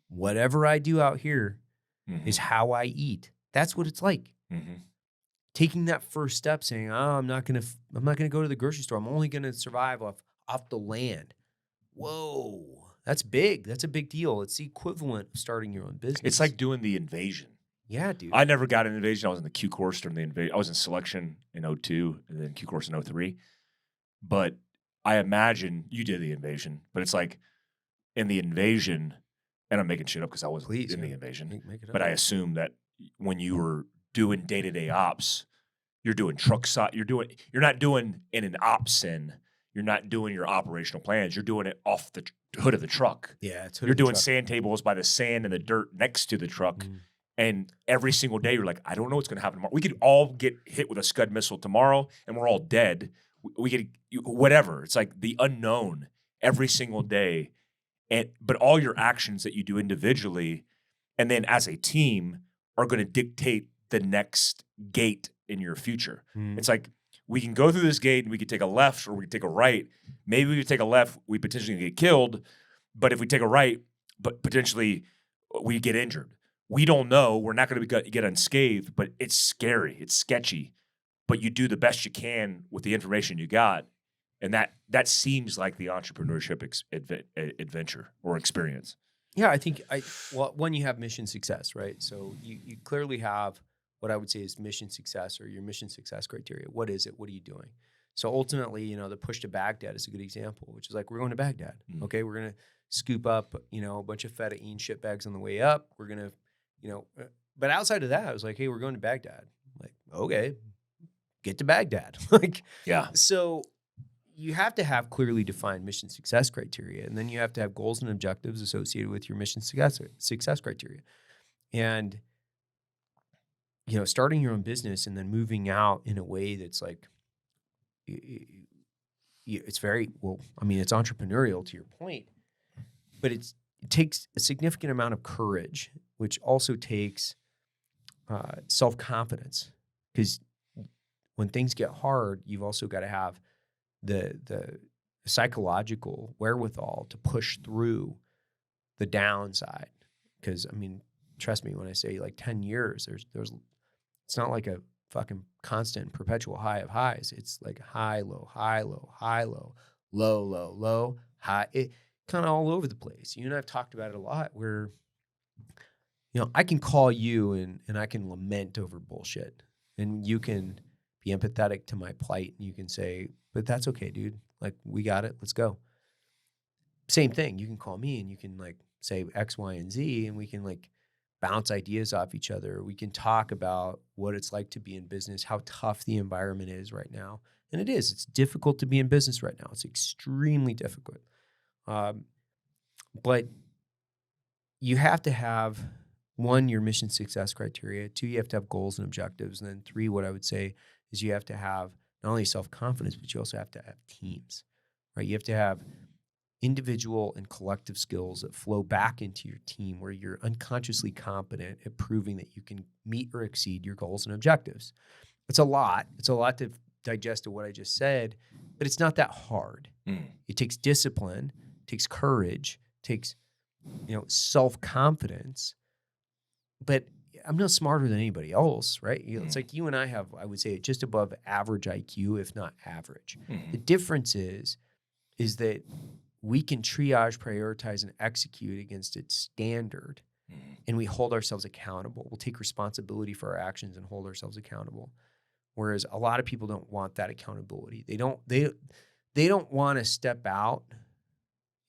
whatever I do out here is how I eat. That's what it's like. Taking that first step, saying, I'm not gonna go to the grocery store. I'm only gonna survive off the land. Whoa, that's big. That's a big deal. It's the equivalent of starting your own business. It's like doing the invasion. Yeah, dude. I never got an invasion. I was in the Q course during the invasion. I was in selection in 02 and then Q course in 03. But I imagine you did the invasion, but it's like in the invasion, and I'm making shit up because I wasn't in the invasion, Make it up. but I assume that when you were doing day-to-day ops, you're doing truck side. You're not doing in an ops in. You're not doing your operational plans. You're doing it off the hood of the truck. Yeah, it's You're doing sand tables by the sand and the dirt next to the truck. And every single day, you're like, I don't know what's going to happen tomorrow. We could all get hit with a Scud missile tomorrow, and we're all dead. We could, whatever. It's like the unknown every single day. But all your actions that you do individually and then as a team are going to dictate the next gate in your future. It's like, we can go through this gate and we could take a left or we could take a right. Maybe we could take a left, we potentially get killed. But if we take a right, but potentially we get injured. We don't know. We're not going to get unscathed, but it's scary. It's sketchy. But you do the best you can with the information you got. And that seems like the entrepreneurship adventure or experience. Yeah, I think, one, you have mission success, right? So you clearly have what I would say is mission success or your mission success criteria. What is it? What are you doing? So ultimately, the push to Baghdad is a good example, which is like, we're going to Baghdad. Okay, we're going to scoop up, a bunch of feta-ine shit bags on the way up. We're going to, but outside of that, I was like, hey, we're going to Baghdad. Like, okay, get to Baghdad. Yeah. So you have to have clearly defined mission success criteria, and then you have to have goals and objectives associated with your mission success criteria. And, starting your own business and then moving out in a way that's like, it's very, it's entrepreneurial to your point, but it takes a significant amount of courage, which also takes self-confidence, because when things get hard, you've also got to have the psychological wherewithal to push through the downside. Because trust me when I say like 10 years, there's it's not like a fucking constant perpetual high of highs. It's like high, low, high, low, high, low, low, low, low, high. It kind of all over the place. You and I've talked about it a lot where, I can call you and I can lament over bullshit, and you can be empathetic to my plight, and you can say, but that's okay, dude. Like, we got it. Let's go. Same thing. You can call me and you can like say X, Y, and Z, and we can like bounce ideas off each other. We can talk about what it's like to be in business, how tough the environment is right now. And it is. It's difficult to be in business right now. It's extremely difficult. But you have to have, 1, your mission success criteria. 2, you have to have goals and objectives. And then 3, what I would say is you have to have not only self-confidence, but you also have to have teams, right? You have to have individual and collective skills that flow back into your team where you're unconsciously competent at proving that you can meet or exceed your goals and objectives. It's a lot. It's a lot to digest of what I just said, but it's not that hard. It takes discipline, it takes courage, it takes, self-confidence. But I'm no smarter than anybody else, right? It's like you and I have, I would say, just above average IQ, if not average. The difference is that we can triage, prioritize, and execute against its standard, and we hold ourselves accountable. We'll take responsibility for our actions and hold ourselves accountable. Whereas a lot of people don't want that accountability. They don't want to step out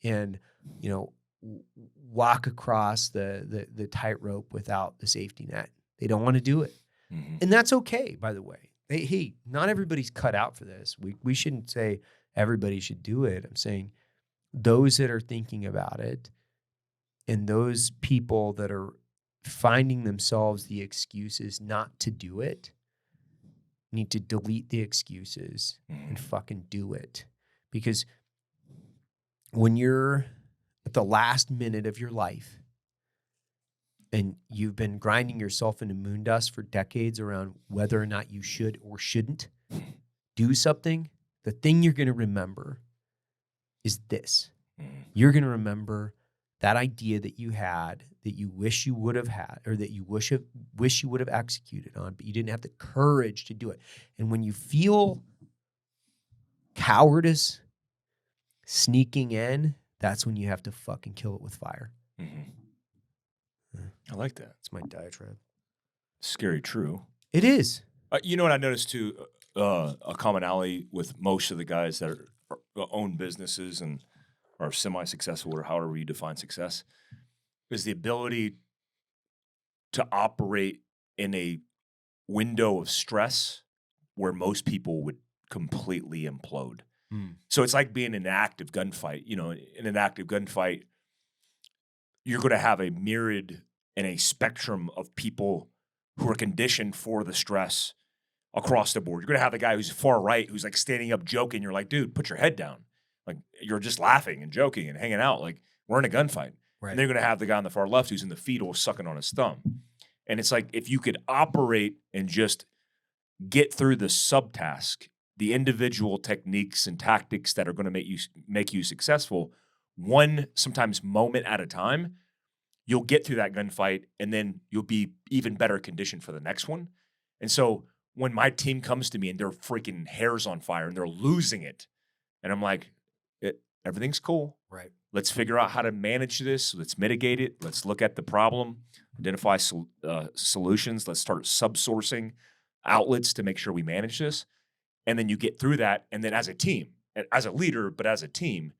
and, walk across the tightrope without the safety net. They don't want to do it. And that's okay, by the way. Hey, not everybody's cut out for this. We shouldn't say everybody should do it. I'm saying those that are thinking about it and those people that are finding themselves the excuses not to do it need to delete the excuses and fucking do it. Because when you're at the last minute of your life and you've been grinding yourself into moon dust for decades around whether or not you should or shouldn't do something, the thing you're going to remember is this. You're going to remember that idea that you had, that you wish you would have had, or that you wish you would have executed on, but you didn't have the courage to do it. And when you feel cowardice sneaking in, that's when you have to fucking kill it with fire. I like that. It's my diatribe. scary true. It is. You know what I noticed too? A commonality with most of the guys that own businesses and are semi-successful, or however you define success, is the ability to operate in a window of stress where most people would completely implode. So it's like being in an active gunfight. You know, in an active gunfight, you're going to have a myriad and a spectrum of people who are conditioned for the stress across the board. You're going to have the guy who's far right, who's like standing up joking. You're like, dude, put your head down. Like, you're just laughing and joking and hanging out. Like, we're in a gunfight. Right. And they're going to have the guy on the far left who's in the fetal sucking on his thumb. And it's like, if you could operate and just get through the subtask, the individual techniques and tactics that are going to make you successful, one sometimes moment at a time, you'll get through that gunfight, and then you'll be even better conditioned for the next one. And so when my team comes to me and their freaking hair's on fire and they're losing it, and I'm like, everything's cool. Right. Let's figure out how to manage this. Let's mitigate it. Let's look at the problem, identify solutions. Let's start subsourcing outlets to make sure we manage this. And then you get through that. And then as a team, as a leader, but as a team,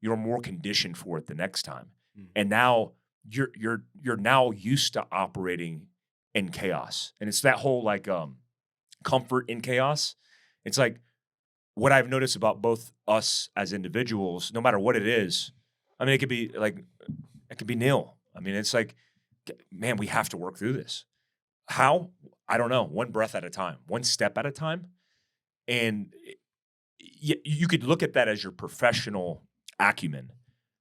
you're more conditioned for it the next time. And now you're now used to operating in chaos. And it's that whole like comfort in chaos. It's like what I've noticed about both us as individuals, no matter what it is. I mean, it could be Neil. I mean, it's like, man, we have to work through this. How? I don't know. One breath at a time, one step at a time. And you could look at that as your professional acumen,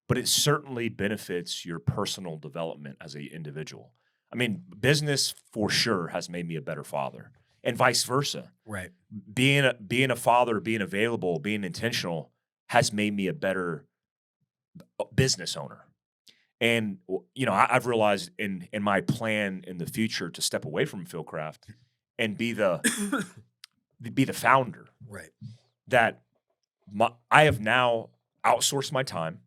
but it certainly benefits your personal development as an individual. I mean, business for sure has made me a better father, and vice versa. Right. Being a father, being available, being intentional has made me a better business owner. And you know, I've realized in my plan in the future to step away from Fieldcraft and be the founder. Right. That I have now outsourced my time,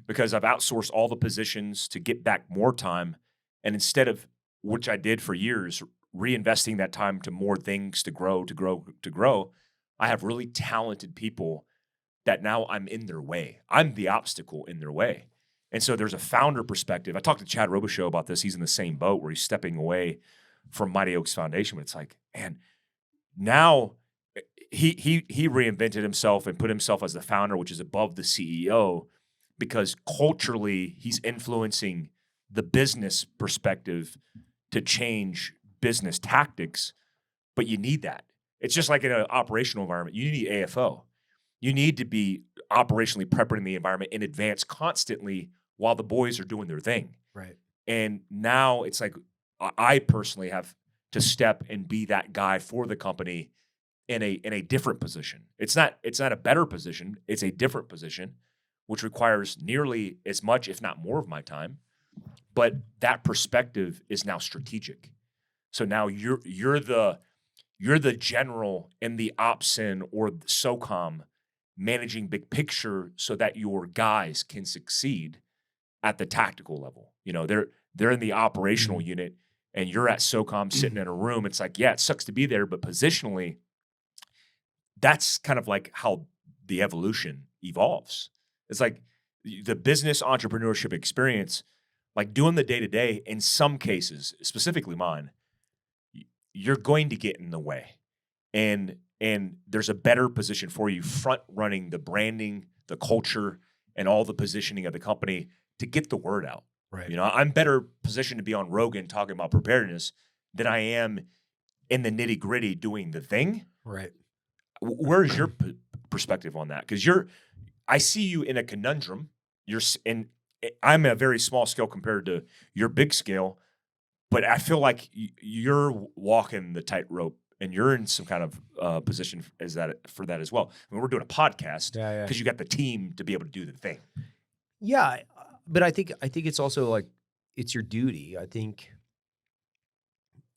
because I've outsourced all the positions to get back more time. And instead of, which I did for years, reinvesting that time to more things to grow, I have really talented people that now I'm in their way. I'm the obstacle in their way. And so there's a founder perspective. I talked to Chad Robichaux about this. He's in the same boat where he's stepping away from Mighty Oaks Foundation. But it's like, man, now he reinvented himself and put himself as the founder, which is above the CEO, because culturally he's influencing the business perspective to change business tactics. But you need that. It's just like in an operational environment. You need AFO. You need to be operationally preparing the environment in advance constantly while the boys are doing their thing. Right. And now it's like I personally have to step and be that guy for the company in a different position. It's not a better position. It's a different position, which requires nearly as much, if not more, of my time. But that perspective is now strategic. So now you're the general in the OpSen or the SOCOM managing big picture so that your guys can succeed at the tactical level. You know, they're in the operational unit and you're at SOCOM sitting in a room. It's like, yeah, it sucks to be there, but positionally, that's kind of like how the evolution evolves. It's like the business entrepreneurship experience, like doing the day-to-day, in some cases, specifically mine, you're going to get in the way. And there's a better position for you front running the branding, the culture, and all the positioning of the company to get the word out. Right. You know, I'm better positioned to be on Rogan talking about preparedness than I am in the nitty gritty doing the thing. Right. Where's your perspective on that? Because I see you in a conundrum. I'm a very small scale compared to your big scale, but I feel like you're walking the tightrope and you're in some kind of position for that as well. I mean, we're doing a podcast because you got the team to be able to do the thing. Yeah, but I think it's also like it's your duty. I think,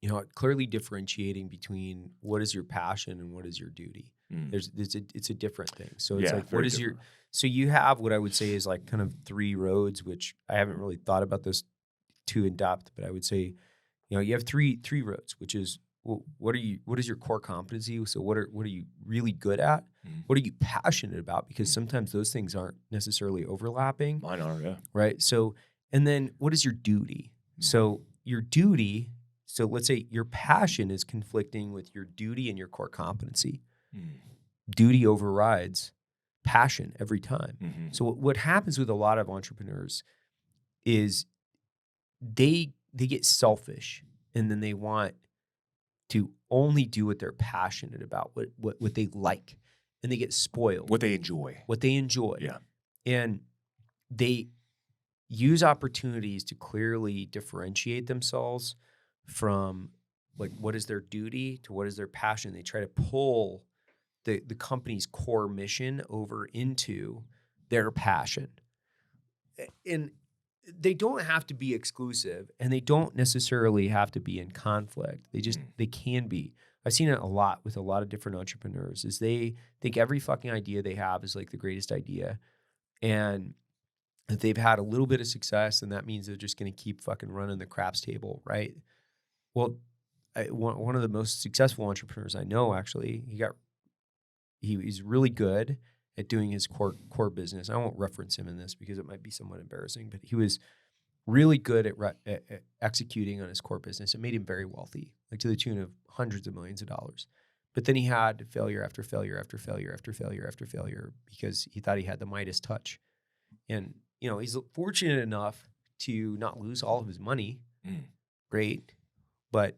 you know, clearly differentiating between what is your passion and what is your duty. It's a different thing. So it's like, what is different. So you have what I would say is like kind of three roads, which I haven't really thought about this too in depth, but I would say you have three roads, which is, well, what is your core competency? So what are you really good at? What are you passionate about? Because sometimes those things aren't necessarily overlapping. Mine are, yeah. Right. So, and then what is your duty? So your duty, so let's say your passion is conflicting with your duty and your core competency. Duty overrides passion every time. So what happens with a lot of entrepreneurs is they get selfish, and then they want to only do what they're passionate about, what they like, and they get spoiled. What they enjoy. Yeah. And they use opportunities to clearly differentiate themselves from like what is their duty to what is their passion. They try to pull the company's core mission over into their passion. And they don't have to be exclusive, and they don't necessarily have to be in conflict. They can be. I've seen it a lot with a lot of different entrepreneurs is they think every fucking idea they have is like the greatest idea. And if they've had a little bit of success, and that means they're just going to keep fucking running the craps table, right? Well, one of the most successful entrepreneurs I know, actually, he's really good at doing his core business. I won't reference him in this because it might be somewhat embarrassing, but he was really good at executing on his core business. It made him very wealthy, like to the tune of hundreds of millions of dollars. But then he had failure after failure after failure after failure after failure because he thought he had the Midas touch. And, he's fortunate enough to not lose all of his money. Great. But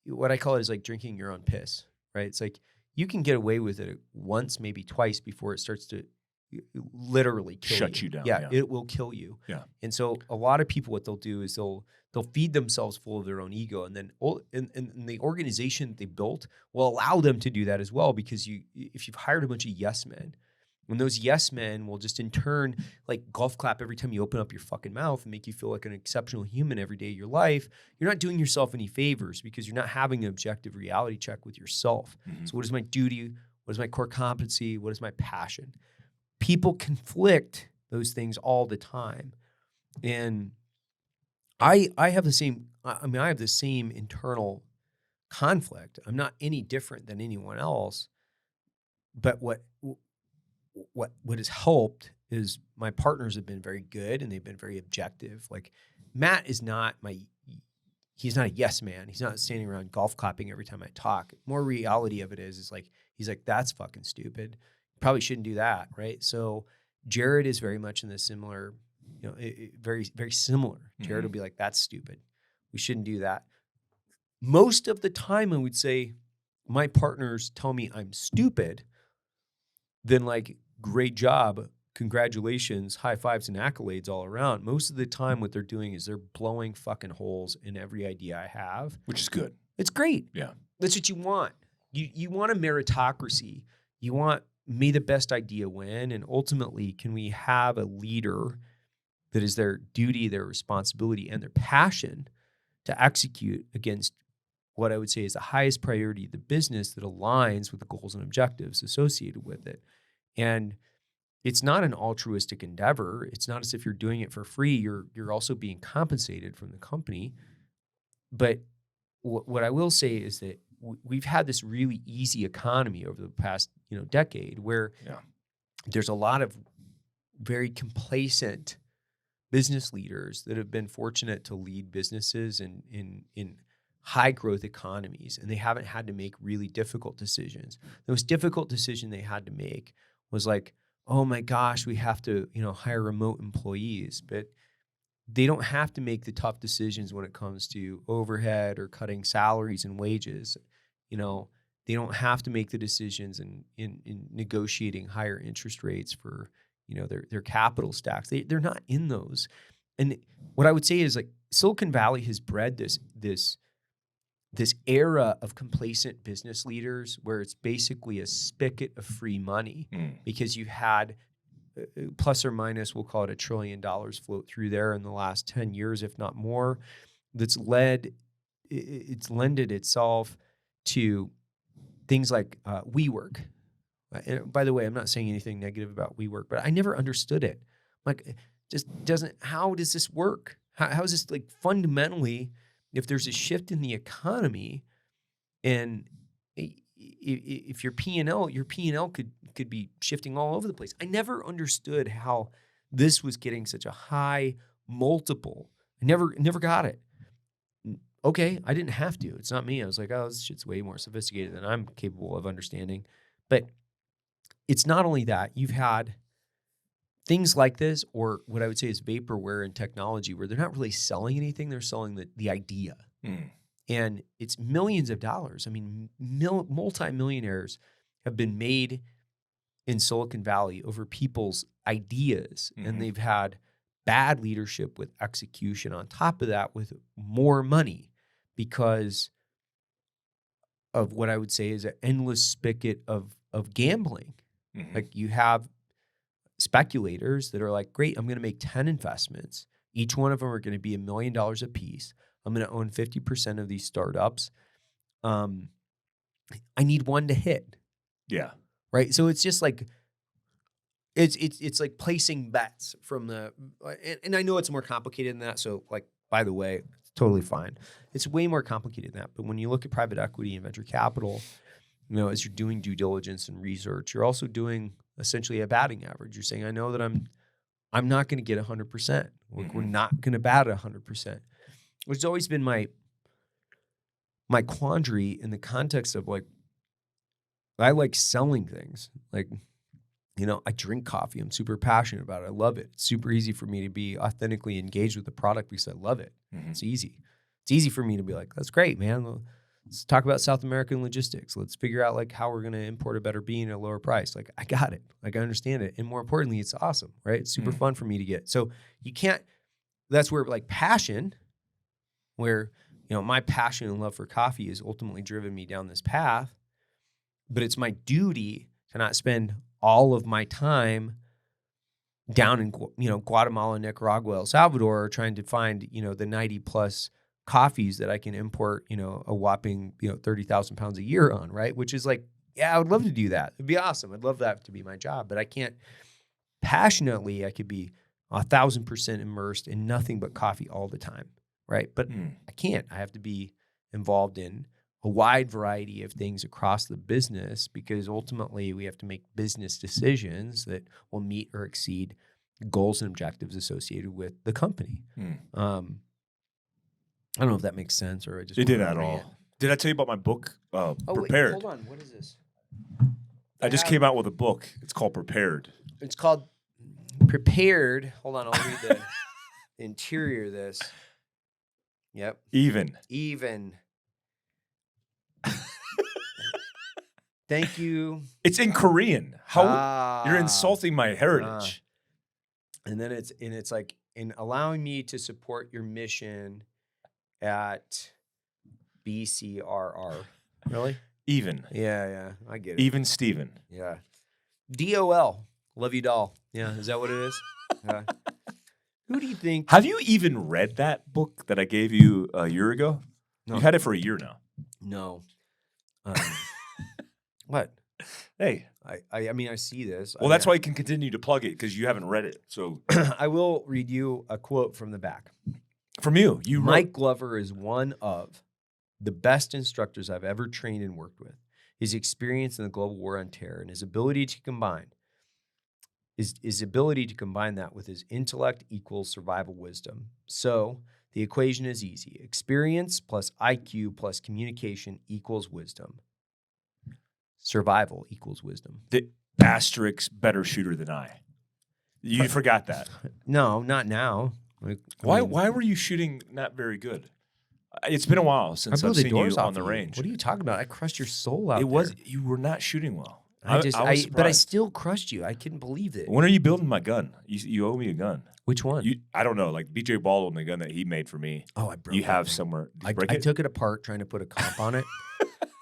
what I call it is like drinking your own piss, right? It's like you can get away with it once, maybe twice before it starts to literally kill Shut you down. Yeah, it will kill you. Yeah. And so a lot of people, what they'll do is they'll feed themselves full of their own ego, and then and the organization they built will allow them to do that as well, because if you've hired a bunch of yes men, when those yes men will just in turn like golf clap every time you open up your fucking mouth and make you feel like an exceptional human every day of your life, you're not doing yourself any favors because you're not having an objective reality check with yourself. So what is my duty? What is my core competency? What is my passion? People conflict those things all the time. And I have the same, I have the same internal conflict. I'm not any different than anyone else. But what has helped is my partners have been very good and they've been very objective. Like Matt is not he's not a yes man. He's not standing around golf clapping every time I talk. More reality of it is like, he's like, that's fucking stupid. Probably shouldn't do that, right? So Jared is very much in the similar, very, very similar. Jared will be like, that's stupid. We shouldn't do that. Most of the time I would say my partners tell me I'm stupid, then like, great job, congratulations, high fives and accolades all around. Most of the time what they're doing is they're blowing fucking holes in every idea I have. Which is good. It's great. Yeah. That's what you want. You want a meritocracy. You want may the best idea win. And ultimately, can we have a leader that is their duty, their responsibility, and their passion to execute against what I would say is the highest priority of the business that aligns with the goals and objectives associated with it. And it's not an altruistic endeavor. It's not as if you're doing it for free. You're also being compensated from the company. But what I will say is that we've had this really easy economy over the past decade where there's a lot of very complacent business leaders that have been fortunate to lead businesses in high growth economies, and they haven't had to make really difficult decisions. The most difficult decision they had to make was like, oh my gosh, we have to hire remote employees, but they don't have to make the tough decisions when it comes to overhead or cutting salaries and wages. They don't have to make the decisions in negotiating higher interest rates for their capital stacks. They're not in those. And what I would say is like Silicon Valley has bred this era of complacent business leaders where it's basically a spigot of free money because you had plus or minus, we'll call it $1 trillion float through there in the last 10 years, if not more, it's lended itself to things like WeWork. And by the way, I'm not saying anything negative about WeWork, but I never understood it. Like, just doesn't, how does this work? How is this like fundamentally if there's a shift in the economy, and if your P&L could be shifting all over the place. I never understood how this was getting such a high multiple. I never got it. Okay, I didn't have to. It's not me. I was like, oh, this shit's way more sophisticated than I'm capable of understanding. But it's not only that. You've had things like this, or what I would say is vaporware and technology, where they're not really selling anything. They're selling the idea. And it's millions of dollars. I mean, multi-millionaires have been made in Silicon Valley over people's ideas, and they've had bad leadership with execution on top of that with more money because of what I would say is an endless spigot of gambling. Like you have speculators that are like, great, I'm going to make 10 investments. Each one of them are going to be $1 million a piece. I'm going to own 50% of these startups. I need one to hit. Yeah. Right. So it's just like, it's like placing bets from the, and I know it's more complicated than that. So like, by the way, it's totally fine. It's way more complicated than that. But when you look at private equity and venture capital, as you're doing due diligence and research, you're also doing essentially a batting average. You're saying, I know that I'm not going to get 100%. Like, we're not going to bat at 100%. Which has always been my quandary in the context of like, I like selling things. Like, I drink coffee. I'm super passionate about it. I love it. It's super easy for me to be authentically engaged with the product because I love it. It's easy. It's easy for me to be like, that's great, man. Let's talk about South American logistics. Let's figure out like how we're going to import a better bean at a lower price. Like, I got it. Like, I understand it. And more importantly, it's awesome, right? It's super fun for me to get. So you can't, that's where like passion, where, my passion and love for coffee has ultimately driven me down this path, but it's my duty to not spend all of my time down in, Guatemala, Nicaragua, El Salvador, trying to find, the 90 plus coffees that I can import, a whopping, 30,000 pounds a year on, right? Which is like, yeah, I would love to do that. It'd be awesome. I'd love that to be my job, but I can't passionately, I could be 1,000% immersed in nothing but coffee all the time. Right. But I can't. I have to be involved in a wide variety of things across the business because ultimately we have to make business decisions that will meet or exceed goals and objectives associated with the company. I don't know if that makes sense or I just. It did at all. Did I tell you about my book, Prepared? Wait, hold on. What is this? I just came out with a book. It's called Prepared. It's called Prepared. Hold on. I'll read the interior of this. Yep. Even. Thank you. It's in Korean. How you're insulting my heritage. And then it's like in allowing me to support your mission at BCRR. Really? Even. Yeah. I get it. Even Steven. Yeah. DOL. Love you, doll. Yeah. Is that what it is? Who do you think? Have you even read that book that I gave you a year ago? No. You've had it for a year now. No. What? Hey. I mean, I see this. Well, that's why you can continue to plug it because you haven't read it. So I will read you a quote from the back. From you. Mike Glover is one of the best instructors I've ever trained and worked with. His experience in the global war on terror and his ability to combine that with his intellect equals survival wisdom. So the equation is easy. Experience plus IQ plus communication equals wisdom. Survival equals wisdom. The asterisk better shooter than I. You forgot that. No, not now. Why were you shooting not very good? It's been a while since I've seen you on the range. What are you talking about? I crushed your soul out there. You were not shooting well. But I still crushed you. I couldn't believe it. When are you building my gun? You owe me a gun. Which one? I don't know. Like BJ Baldwin, the gun that he made for me. Oh, I broke it. You have somewhere. I took it apart trying to put a comp on it.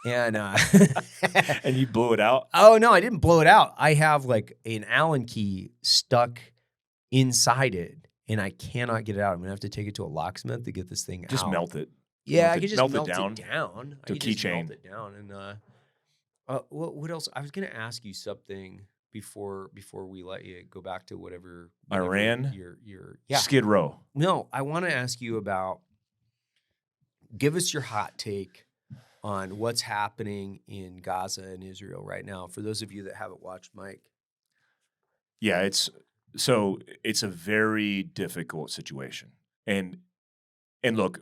And and you blew it out? Oh, no, I didn't blow it out. I have like an Allen key stuck inside it, and I cannot get it out. I'm going to have to take it to a locksmith to get this thing out. Just melt it. Yeah, I could just melt it down. To a keychain. Melt it down. And what else? I was going to ask you something before we let you go back to whatever Iran? Your Skid Row. No, I want to ask you about give us your hot take on what's happening in Gaza and Israel right now. For those of you that haven't watched, Mike. Yeah, it's a very difficult situation. And look,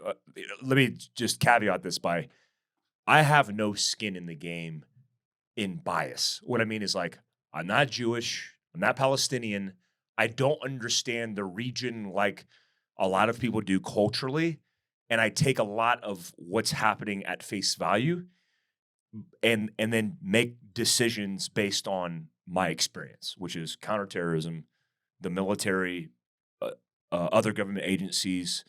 let me just caveat this by, I have no skin in the game in bias. What I mean is, like, I'm not Jewish, I'm not Palestinian. I don't understand the region like a lot of people do culturally. And I take a lot of what's happening at face value and then make decisions based on my experience, which is counterterrorism, the military, other government agencies,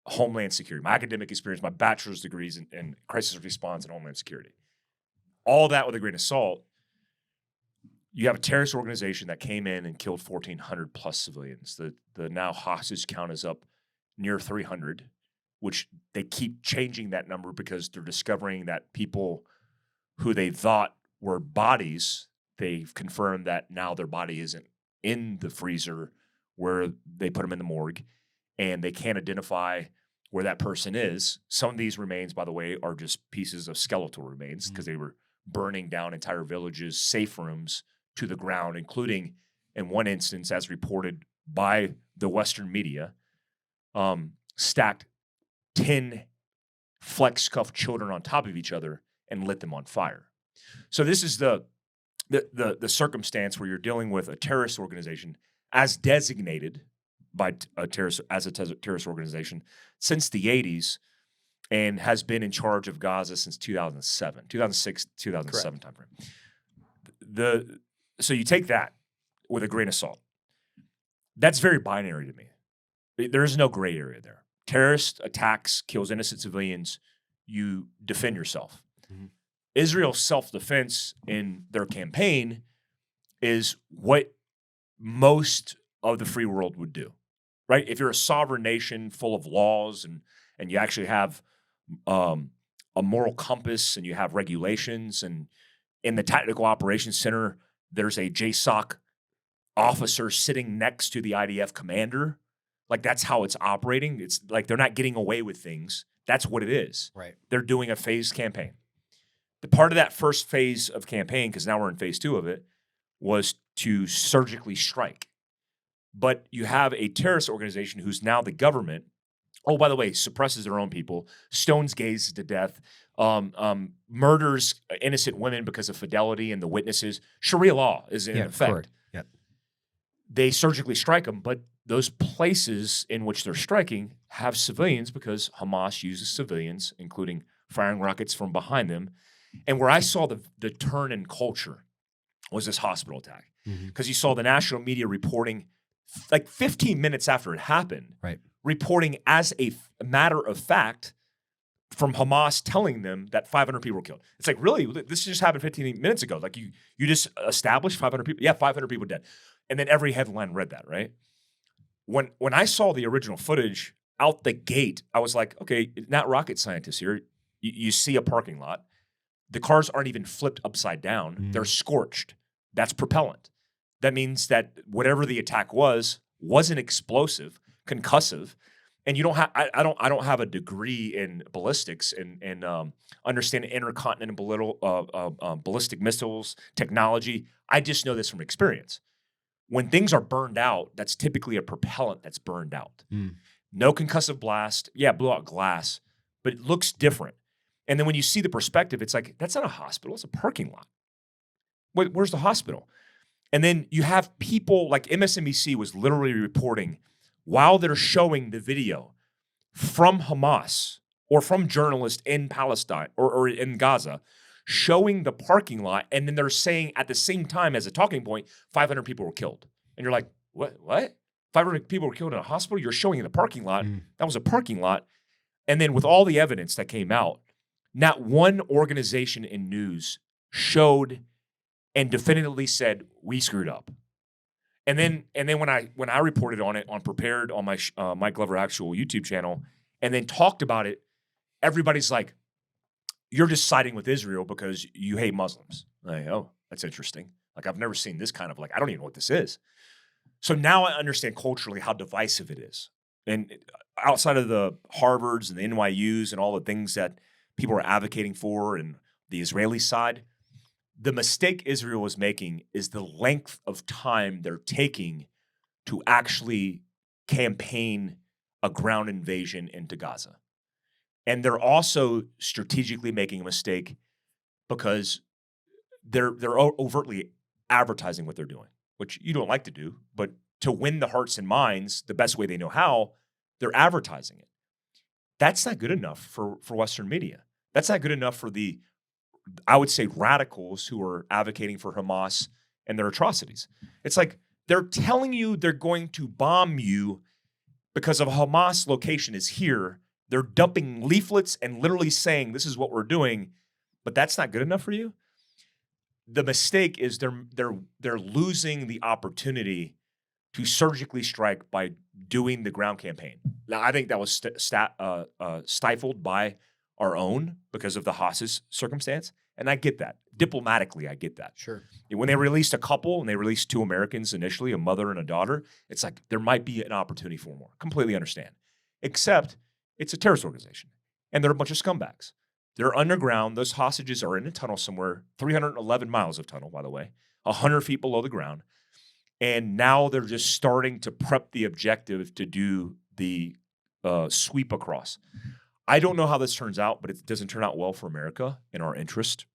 Homeland Security, my academic experience, my bachelor's degrees in crisis response and Homeland Security. All that with a grain of salt. You have a terrorist organization that came in and killed 1,400 plus civilians. The now hostage count is up near 300, which they keep changing that number because they're discovering that people who they thought were bodies, they've confirmed that now their body isn't in the freezer where they put them in the morgue, and they can't identify where that person is. Some of these remains, by the way, are just pieces of skeletal remains because they were burning down entire villages, safe rooms to the ground, including, in one instance, as reported by the Western media, stacked 10 flex cuff children on top of each other and lit them on fire. So this is the circumstance where you're dealing with a terrorist organization as designated by a terrorist organization since the 80s, and has been in charge of Gaza since 2006, 2007 timeframe. So you take that with a grain of salt. That's very binary to me. There is no gray area there. Terrorist attacks, kills innocent civilians, you defend yourself. Mm-hmm. Israel's self-defense in their campaign is what most of the free world would do, right? If you're a sovereign nation full of laws and you actually have a moral compass and you have regulations, and in the Tactical Operations Center, there's a JSOC officer sitting next to the IDF commander. Like, that's how it's operating. It's like they're not getting away with things. That's what it is. Right. They're doing a phased campaign. The part of that first phase of campaign, because now we're in phase 2 of it, was to surgically strike. But you have a terrorist organization who's now the government. Oh, by the way, suppresses their own people, stones gays to death, murders innocent women because of fidelity and the witnesses. Sharia law is in effect. Correct. Yep. They surgically strike them, but those places in which they're striking have civilians because Hamas uses civilians, including firing rockets from behind them. And where I saw the turn in culture was this hospital attack. Because you saw the national media reporting like 15 minutes after it happened, right, reporting as a matter of fact from Hamas telling them that 500 people were killed. It's like, really? This just happened 15 minutes ago. Like, you just established 500 people? Yeah, 500 people dead. And then every headline read that, right? When I saw the original footage out the gate, I was like, okay, not rocket scientists here. You see a parking lot. The cars aren't even flipped upside down. They're scorched. That's propellant. That means that whatever the attack wasn't explosive, concussive, and you don't have. I don't have a degree in ballistics and understand intercontinental ballistic missiles technology. I just know this from experience. When things are burned out, that's typically a propellant that's burned out. No concussive blast. Yeah, blew out glass, but it looks different. And then when you see the perspective, it's like, that's not a hospital. It's a parking lot. Where's the hospital? And then you have people like MSNBC was literally reporting while they're showing the video from Hamas or from journalists in Palestine or in Gaza, showing the parking lot. And then they're saying at the same time as a talking point, 500 people were killed. And you're like, what? 500 people were killed in a hospital? You're showing in the parking lot. That was a parking lot. And then with all the evidence that came out, not one organization in news showed and definitively said, we screwed up. And then when I reported on it on Prepared on my Mike Glover Actual YouTube channel, and then talked about it, everybody's like, you're just siding with Israel because you hate Muslims. Like, oh, that's interesting. Like, I've never seen this kind of, like, I don't even know what this is. So now I understand culturally how divisive it is. and outside of the Harvards and the NYUs and all the things that people are advocating for and the Israeli side, the mistake Israel is making is the length of time they're taking to actually campaign a ground invasion into Gaza. And they're also strategically making a mistake because they're overtly advertising what they're doing, which you don't like to do, but to win the hearts and minds, the best way they know how, they're advertising it. That's not good enough for Western media. That's not good enough for the, I would say, radicals who are advocating for Hamas and their atrocities. It's like they're telling you they're going to bomb you because of Hamas location is here. They're dumping leaflets and literally saying this is what we're doing, but that's not good enough for you. The mistake is they're losing the opportunity to surgically strike by doing the ground campaign. Now, I think that was stifled by our own because of the Haas's circumstance, and I get that. Diplomatically, I get that. Sure. When they released a couple, and they released 2 Americans initially, a mother and a daughter, it's like there might be an opportunity for more. Completely understand. Except it's a terrorist organization, and they're a bunch of scumbags. They're underground. Those hostages are in a tunnel somewhere, 311 miles of tunnel, by the way, 100 feet below the ground. And now they're just starting to prep the objective to do the sweep across. I don't know how this turns out, but it doesn't turn out well for America in our interest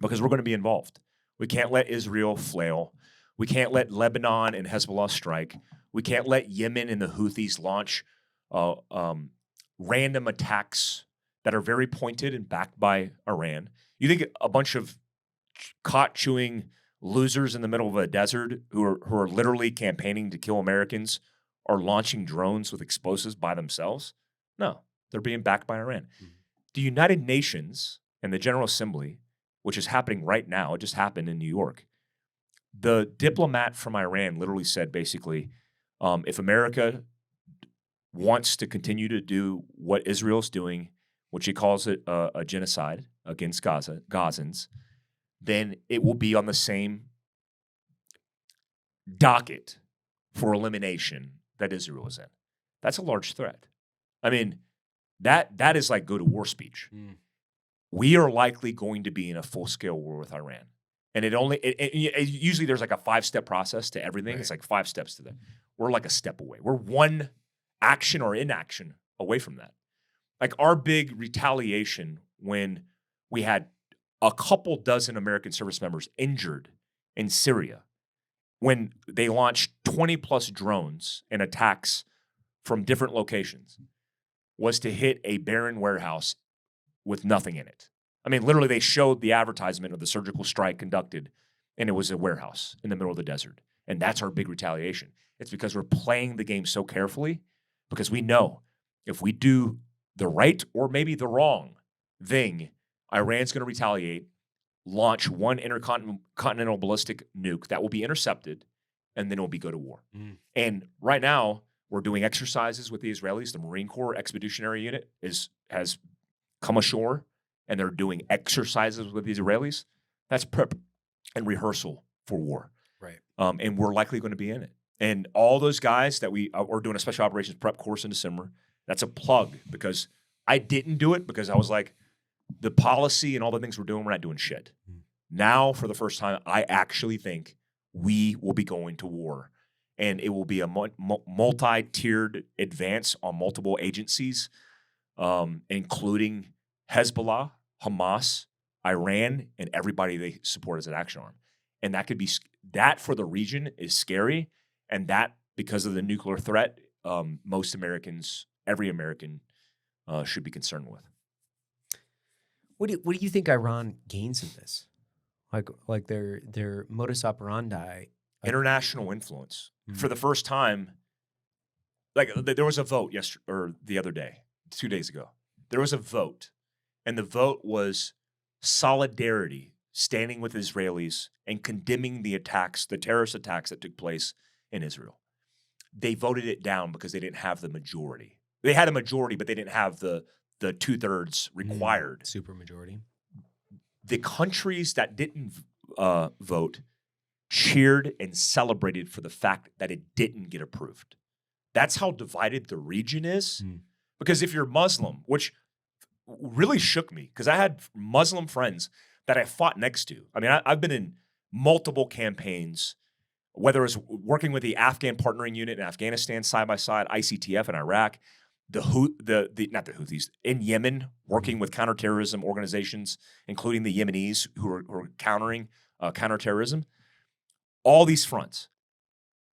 because we're going to be involved. We can't let Israel flail. We can't let Lebanon and Hezbollah strike. We can't let Yemen and the Houthis launch random attacks that are very pointed and backed by Iran. You think a bunch of caught-chewing losers in the middle of a desert who are literally campaigning to kill Americans are launching drones with explosives by themselves? No, they're being backed by Iran. Mm-hmm. The United Nations and the General Assembly, which is happening right now, it just happened in New York. The diplomat from Iran literally said basically, if America wants to continue to do what Israel's doing, which he calls it a genocide against Gazans, then it will be on the same docket for elimination that Israel is in. That's a large threat. I mean, that is like go to war speech. Mm. We are likely going to be in a full-scale war with Iran. And usually there's like a 5-step process to everything. Right. It's like 5 steps to that. We're like a step away. We're one action or inaction away from that. Like our big retaliation when we had a couple dozen American service members injured in Syria when they launched 20-plus drones and attacks from different locations was to hit a barren warehouse with nothing in it. I mean, literally, they showed the advertisement of the surgical strike conducted, and it was a warehouse in the middle of the desert. And that's our big retaliation. It's because we're playing the game so carefully because we know if we do the right or maybe the wrong thing, Iran's going to retaliate, launch one intercontinental ballistic nuke that will be intercepted, and then it will go to war. Mm. And right now, we're doing exercises with the Israelis. The Marine Corps Expeditionary Unit has come ashore, and they're doing exercises with the Israelis. That's prep and rehearsal for war. Right. And we're likely going to be in it. And all those guys that we're doing a special operations prep course in December, that's a plug because I didn't do it because I was like, the policy and all the things we're doing, we're not doing shit. Mm. Now, for the first time, I actually think we will be going to war. And it will be a multi-tiered advance on multiple agencies, including Hezbollah, Hamas, Iran, and everybody they support as an action arm. And that could be that for the region is scary. And that because of the nuclear threat, most Americans, every American, should be concerned with. What do you think Iran gains in this? Like their modus operandi, international influence. Mm-hmm. For the first time, like there was a vote the other day, 2 days ago. There was a vote, and the vote was solidarity, standing with Israelis and condemning the terrorist attacks that took place in Israel. They voted it down because they didn't have the majority. They had a majority, but they didn't have the 2/3 required. Supermajority. The countries that didn't vote cheered and celebrated for the fact that it didn't get approved. That's how divided the region is. Mm. Because if you're Muslim, which really shook me, because I had Muslim friends that I fought next to. I mean, I've been in multiple campaigns, whether it was working with the Afghan partnering unit in Afghanistan side by side, ICTF in Iraq, not the Houthis in Yemen, working with counterterrorism organizations, including the Yemenis who are countering counterterrorism. All these fronts.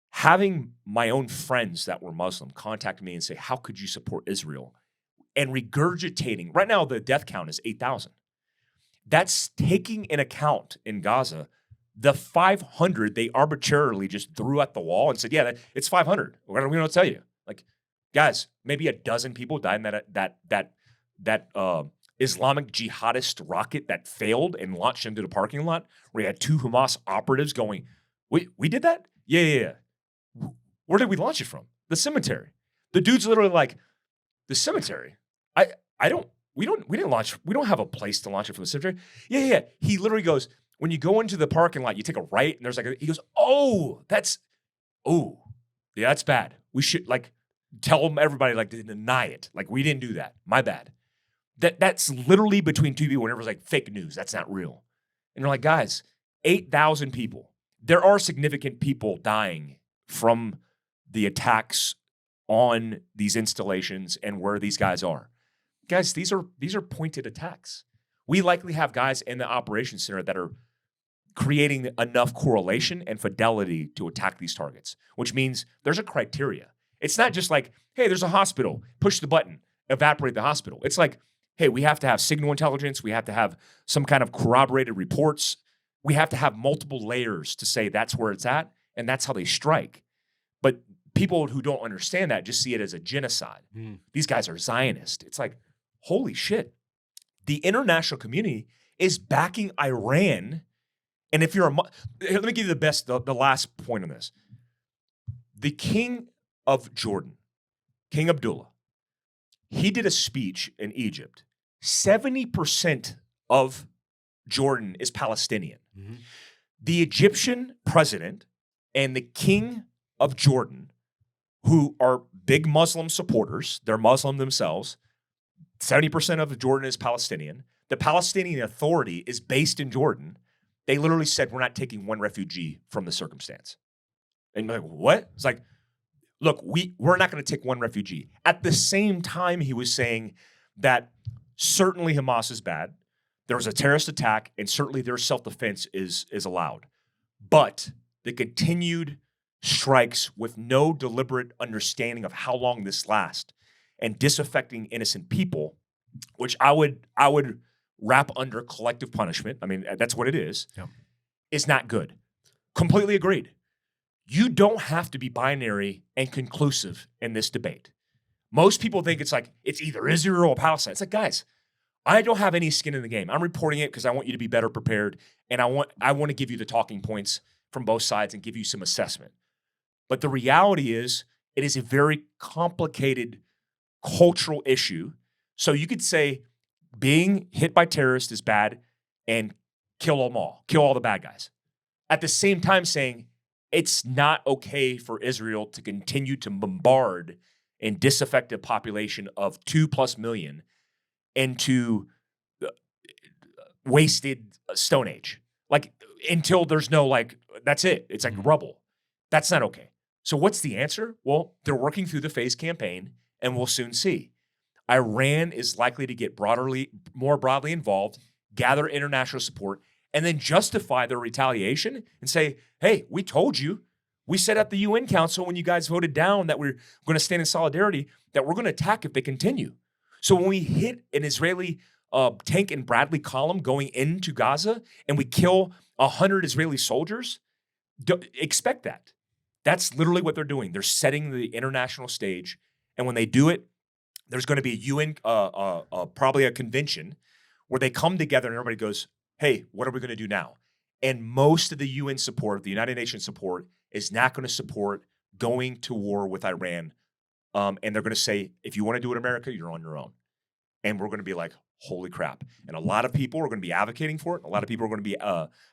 Having my own friends that were Muslim contact me and say, "How could you support Israel?" And regurgitating. Right now, the death count is 8,000. That's taking in account in Gaza the 500 they arbitrarily just threw at the wall and said, "Yeah, it's 500. We're going to tell you." Like, guys, maybe a dozen people died in that Islamic jihadist rocket that failed and launched into the parking lot, where you had 2 Hamas operatives going, "We did that? Yeah. Where did we launch it from? The cemetery." The dude's literally like, "The cemetery? We don't have a place to launch it from the cemetery." Yeah. He literally goes, "When you go into the parking lot, you take a right, and there's he goes, yeah, that's bad. We should tell everybody to deny it. We didn't do that. My bad." That's literally between 2 people, and everyone's like, "Fake news. That's not real." And you're like, guys, 8,000 people. There are significant people dying from the attacks on these installations and where these guys are. Guys, these are pointed attacks. We likely have guys in the operations center that are creating enough correlation and fidelity to attack these targets, which means there's a criteria. It's not just like, "Hey, there's a hospital, push the button, evaporate the hospital." It's like, "Hey, we have to have signal intelligence. We have to have some kind of corroborated reports. We have to have multiple layers to say that's where it's at, and that's how they strike." But people who don't understand that just see it as a genocide. These guys are Zionist. It's like, holy shit. The international community is backing Iran. And if you're let me give you the last point on this. The king of Jordan, King Abdullah, he did a speech in Egypt. 70% of Jordan is Palestinian. Mm-hmm. The Egyptian president and the king of Jordan, who are big Muslim supporters, they're Muslim themselves, 70% of Jordan is Palestinian. The Palestinian Authority is based in Jordan. They literally said, "We're not taking one refugee from the circumstance." And you're like, what? It's like, look, we're not going to take one refugee. At the same time, he was saying that certainly Hamas is bad. There was a terrorist attack, and certainly their self-defense is allowed. But the continued strikes with no deliberate understanding of how long this lasts and disaffecting innocent people, which I would wrap under collective punishment. I mean, that's what it is, is not good. Completely agreed. You don't have to be binary and conclusive in this debate. Most people think it's either Israel or Palestine. It's like, guys, I don't have any skin in the game. I'm reporting it because I want you to be better prepared, and I want to give you the talking points from both sides and give you some assessment. But the reality is, it is a very complicated cultural issue. So you could say being hit by terrorists is bad and kill all the bad guys. At the same time saying it's not okay for Israel to continue to bombard and disaffect a population of 2+ million into wasted Stone Age. Until there's no, that's it. It's like rubble. That's not okay. So what's the answer? Well, they're working through the phase campaign, and we'll soon see. Iran is likely to get more broadly involved, gather international support, and then justify their retaliation and say, "Hey, we told you. We said at the UN Council when you guys voted down that we're going to stand in solidarity, that we're going to attack if they continue." So when we hit an Israeli tank and Bradley column going into Gaza and we kill 100 Israeli soldiers, expect that. That's literally what they're doing. They're setting the international stage. And when they do it, there's going to be a UN, probably a convention where they come together and everybody goes, "Hey, what are we going to do now?" And most of the UN support, the United Nations support, is not going to support going to war with Iran. And they're going to say, "If you want to do it in America, you're on your own." And we're going to be like, holy crap. And a lot of people are going to be advocating for it. A lot of people are going to be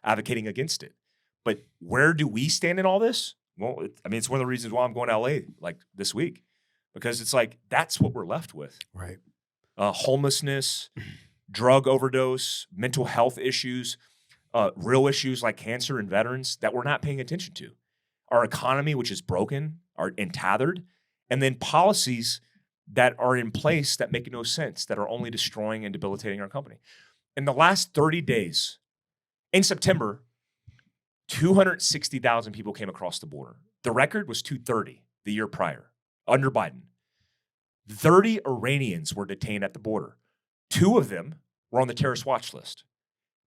advocating against it. But where do we stand in all this? Well, it's one of the reasons why I'm going to LA like this week, because it's like that's what we're left with. Right. Homelessness, drug overdose, mental health issues, real issues like cancer and veterans that we're not paying attention to. Our economy, which is broken and tethered, and then policies that are in place that make no sense, that are only destroying and debilitating our company. In the last 30 days, in September, 260,000 people came across the border. The record was 230 the year prior, under Biden. 30 Iranians were detained at the border. 2 of them were on the terrorist watch list.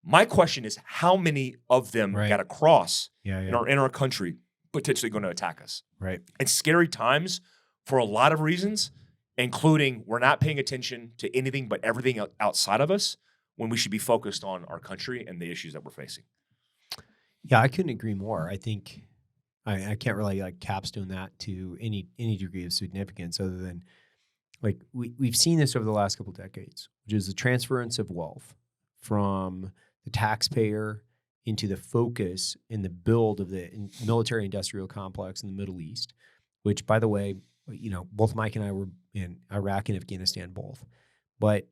My question is, how many of them got across in our country, potentially going to attack us? Right. It's scary times for a lot of reasons, including we're not paying attention to anything but everything outside of us when we should be focused on our country and the issues that we're facing. Yeah, I couldn't agree more. I think I can't really like capstone that to any degree of significance other than like we've seen this over the last couple of decades, which is the transference of wealth from the taxpayer into the focus in the build of the military industrial complex in the Middle East, which, by the way, both Mike and I were in Iraq and Afghanistan both. But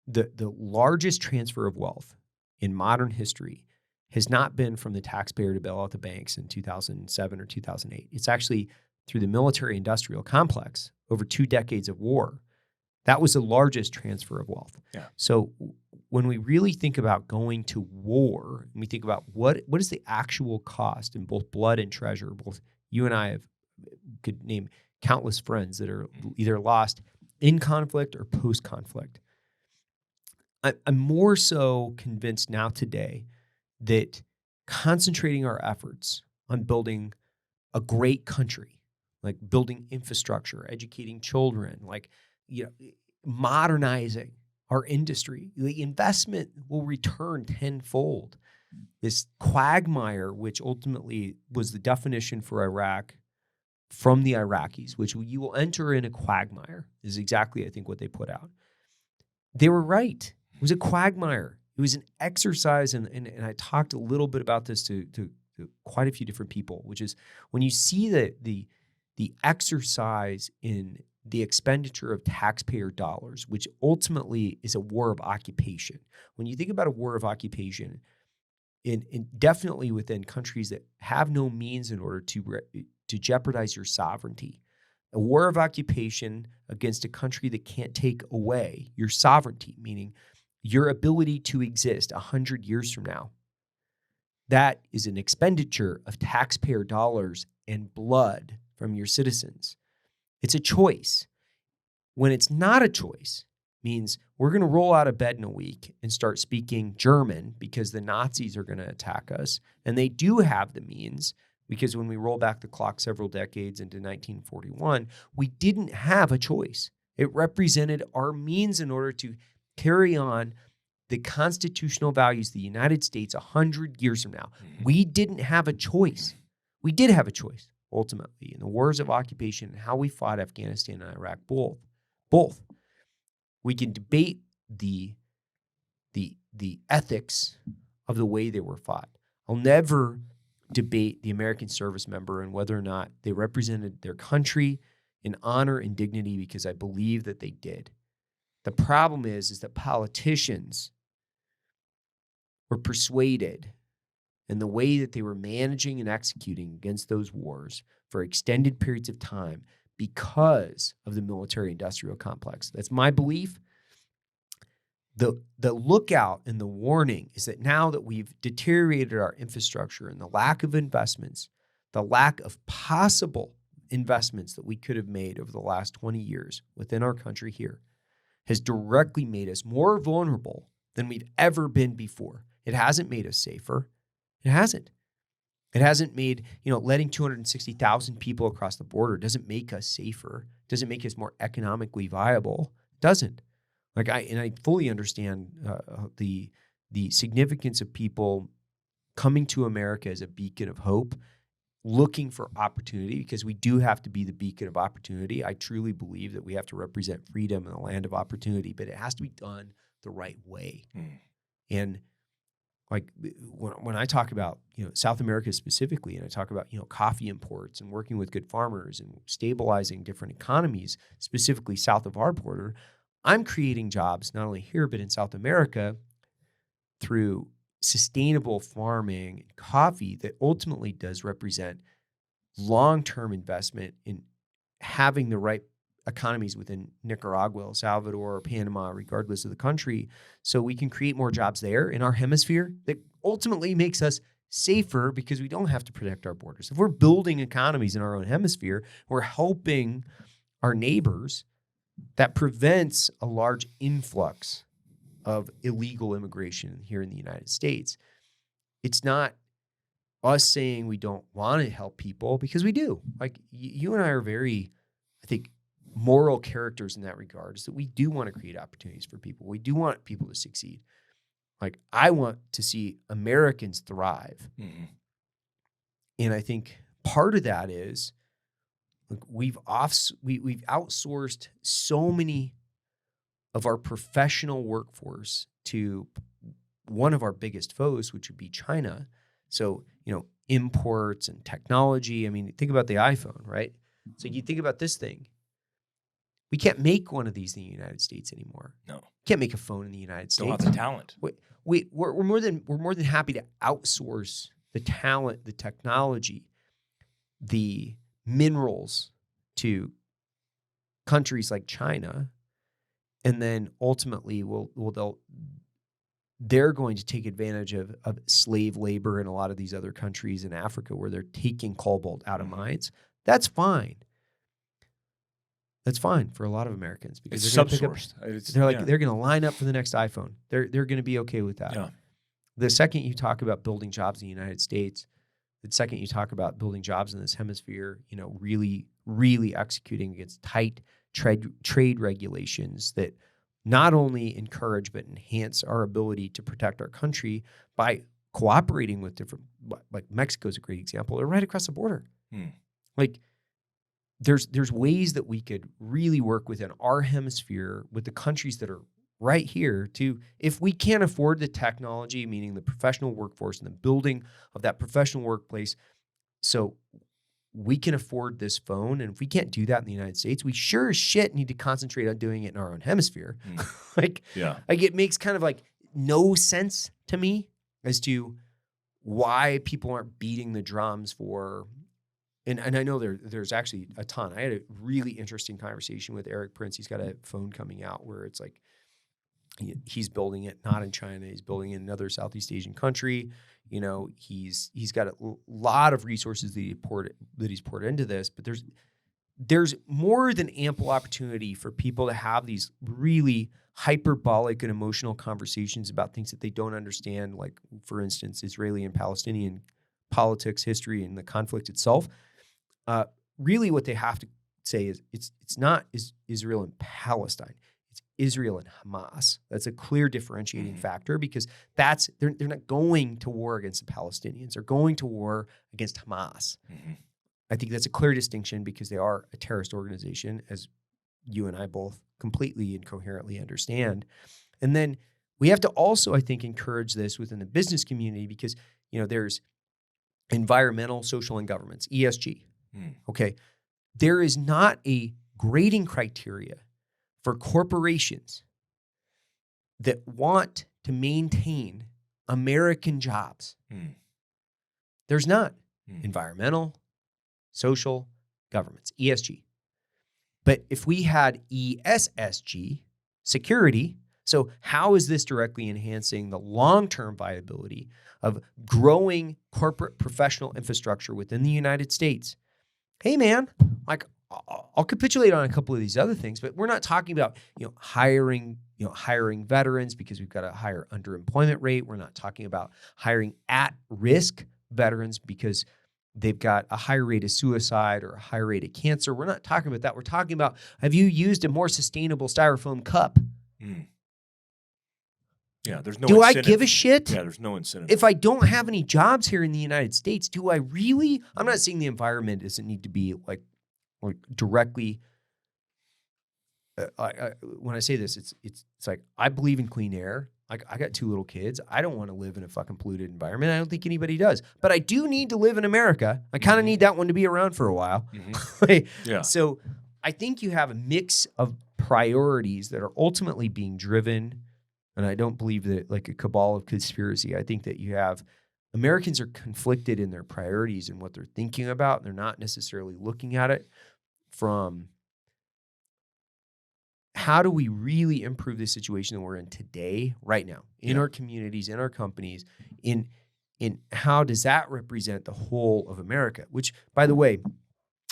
the largest transfer of wealth in modern history has not been from the taxpayer to bail out the banks in 2007 or 2008. It's actually through the military industrial complex over 2 decades of war. That was the largest transfer of wealth. Yeah. So when we really think about going to war, and we think about what is the actual cost in both blood and treasure, both you and I could name countless friends that are either lost in conflict or post-conflict. I'm more so convinced now today that concentrating our efforts on building a great country, like building infrastructure, educating children, modernizing our industry, the investment will return tenfold. This quagmire, which ultimately was the definition for Iraq from the Iraqis, which you will enter in a quagmire, is exactly, I think, what they put out. They were right. It was a quagmire. It was an exercise, and I talked a little bit about this to quite a few different people, which is when you see the exercise in the expenditure of taxpayer dollars, which ultimately is a war of occupation. When you think about a war of occupation, in definitely within countries that have no means in order to jeopardize your sovereignty, a war of occupation against a country that can't take away your sovereignty, meaning your ability to exist 100 years from now, that is an expenditure of taxpayer dollars and blood from your citizens. It's a choice. When it's not a choice, means we're going to roll out of bed in a week and start speaking German because the Nazis are going to attack us. And they do have the means, because when we roll back the clock several decades into 1941, we didn't have a choice. It represented our means in order to carry on the constitutional values of the United States 100 years from now. We didn't have a choice. We did have a choice, ultimately, in the wars of occupation and how we fought Afghanistan and Iraq, both. We can debate the ethics of the way they were fought. I'll never debate the American service member and whether or not they represented their country in honor and dignity, because I believe that they did. The problem is that politicians were persuaded in the way that they were managing and executing against those wars for extended periods of time because of the military-industrial complex. That's my belief. The lookout and the warning is that now that we've deteriorated our infrastructure and the lack of investments, the lack of possible investments that we could have made over the last 20 years within our country here, has directly made us more vulnerable than we've ever been before. It hasn't made us safer. It hasn't. It hasn't made, letting 260,000 people across the border doesn't make us safer. It doesn't make us more economically viable. It doesn't. I fully understand the significance of people coming to America as a beacon of hope, looking for opportunity, because we do have to be the beacon of opportunity. I truly believe that we have to represent freedom in the land of opportunity, but it has to be done the right way. And like when I talk about, South America specifically, and I talk about, coffee imports and working with good farmers and stabilizing different economies, specifically south of our border, I'm creating jobs not only here, but in South America through sustainable farming and coffee that ultimately does represent long-term investment in having the right economies within Nicaragua, El Salvador, or Panama, regardless of the country, so we can create more jobs there in our hemisphere that ultimately makes us safer because we don't have to protect our borders. If we're building economies in our own hemisphere, we're helping our neighbors. That prevents a large influx of illegal immigration here in the United States. It's not us saying we don't want to help people, because we do. Like you and I are very, I think, moral characters in that regard, is that we do want to create opportunities for people. We do want people to succeed. Like I want to see Americans thrive. Mm-hmm. And I think part of that is we've outsourced so many of our professional workforce to one of our biggest foes, which would be China. So, imports and technology. I mean, think about the iPhone, right? So you think about this thing. We can't make one of these in the United States anymore. No, can't make a phone in the United States. Don't have the talent. We're more than happy to outsource the talent, the technology, the minerals to countries like China, and then ultimately they're going to take advantage of slave labor in a lot of these other countries in Africa where they're taking cobalt out of mines. That's fine. That's fine for a lot of Americans because it's subsourced. They're going to line up for the next iPhone. They're going to be okay with that. Yeah. The second you talk about building jobs in the United States, the second you talk about building jobs in this hemisphere, really, really executing against tight trade regulations that not only encourage but enhance our ability to protect our country by cooperating with different, like Mexico's a great example. They're right across the border. Like there's ways that we could really work within our hemisphere with the countries that are right here to, if we can't afford the technology, meaning the professional workforce and the building of that professional workplace, so we can afford this phone. And if we can't do that in the United States, we sure as shit need to concentrate on doing it in our own hemisphere. Like it makes kind of like no sense to me as to why people aren't beating the drums for, and I know there's actually a ton. I had a really interesting conversation with Eric Prince. He's got a phone coming out where it's like, he's building it not in China. He's building it in another Southeast Asian country. He's got a lot of resources that he's poured into this. But there's more than ample opportunity for people to have these really hyperbolic and emotional conversations about things that they don't understand. Like, for instance, Israeli and Palestinian politics, history, and the conflict itself. Really, what they have to say is it's not Israel and Palestine. Israel and Hamas. That's a clear differentiating factor because they're not going to war against the Palestinians. They're going to war against Hamas. I think that's a clear distinction because they are a terrorist organization, as you and I both completely and coherently understand. And then we have to also, I think, encourage this within the business community because, there's environmental, social, and governance, ESG. Okay. There is not a grading criteria for corporations that want to maintain American jobs. There's not. Environmental, social, governments, ESG. But if we had ESSG, security, so how is this directly enhancing the long-term viability of growing corporate professional infrastructure within the United States? Hey, man, like, I'll capitulate on a couple of these other things, but we're not talking about, hiring veterans because we've got a higher underemployment rate. We're not talking about hiring at-risk veterans because they've got a higher rate of suicide or a higher rate of cancer. We're not talking about that. We're talking about, have you used a more sustainable styrofoam cup? Yeah, there's no Do incentive. I give a shit? Yeah, there's no incentive. If I don't have any jobs here in the United States, do I really? I'm not saying the environment doesn't need to be like directly. When I say this, it's like I believe in clean air. Like, I got 2 little kids. I don't want to live in a fucking polluted environment. I don't think anybody does. But I do need to live in America. I kind of need that one to be around for a while. Yeah. So I think you have a mix of priorities that are ultimately being driven, and I don't believe that like a cabal of conspiracy. I think that you have Americans are conflicted in their priorities and what they're thinking about. They're not necessarily looking at it from how do we really improve the situation that we're in today, right now, in our communities, in our companies, in how does that represent the whole of America, which, by the way,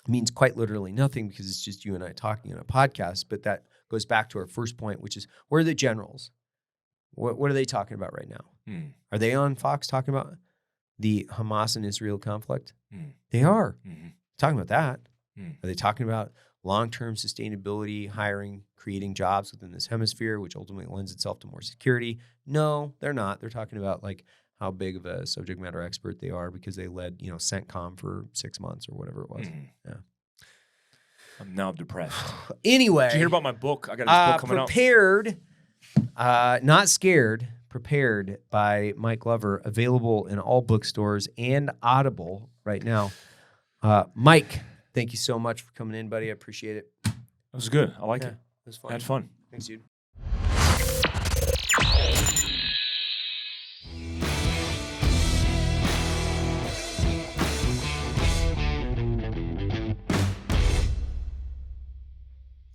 means quite literally nothing because it's just you and I talking on a podcast. But that goes back to our first point, which is where are the generals? What are they talking about right now? Are they on Fox talking about the Hamas and Israel conflict? They are talking about that. Are they talking about long-term sustainability, hiring, creating jobs within this hemisphere, which ultimately lends itself to more security? No, they're not. They're talking about like how big of a subject matter expert they are because they led, CENTCOM for 6 months or whatever it was. Yeah. I'm now depressed. Anyway. Did you hear about my book? I got this book coming Prepared, Not Scared, Prepared by Mike Glover, available in all bookstores and Audible right now. Mike, thank you so much for coming in, buddy. I appreciate it. It was good. I like it. It was fun. I had fun. Thanks, dude.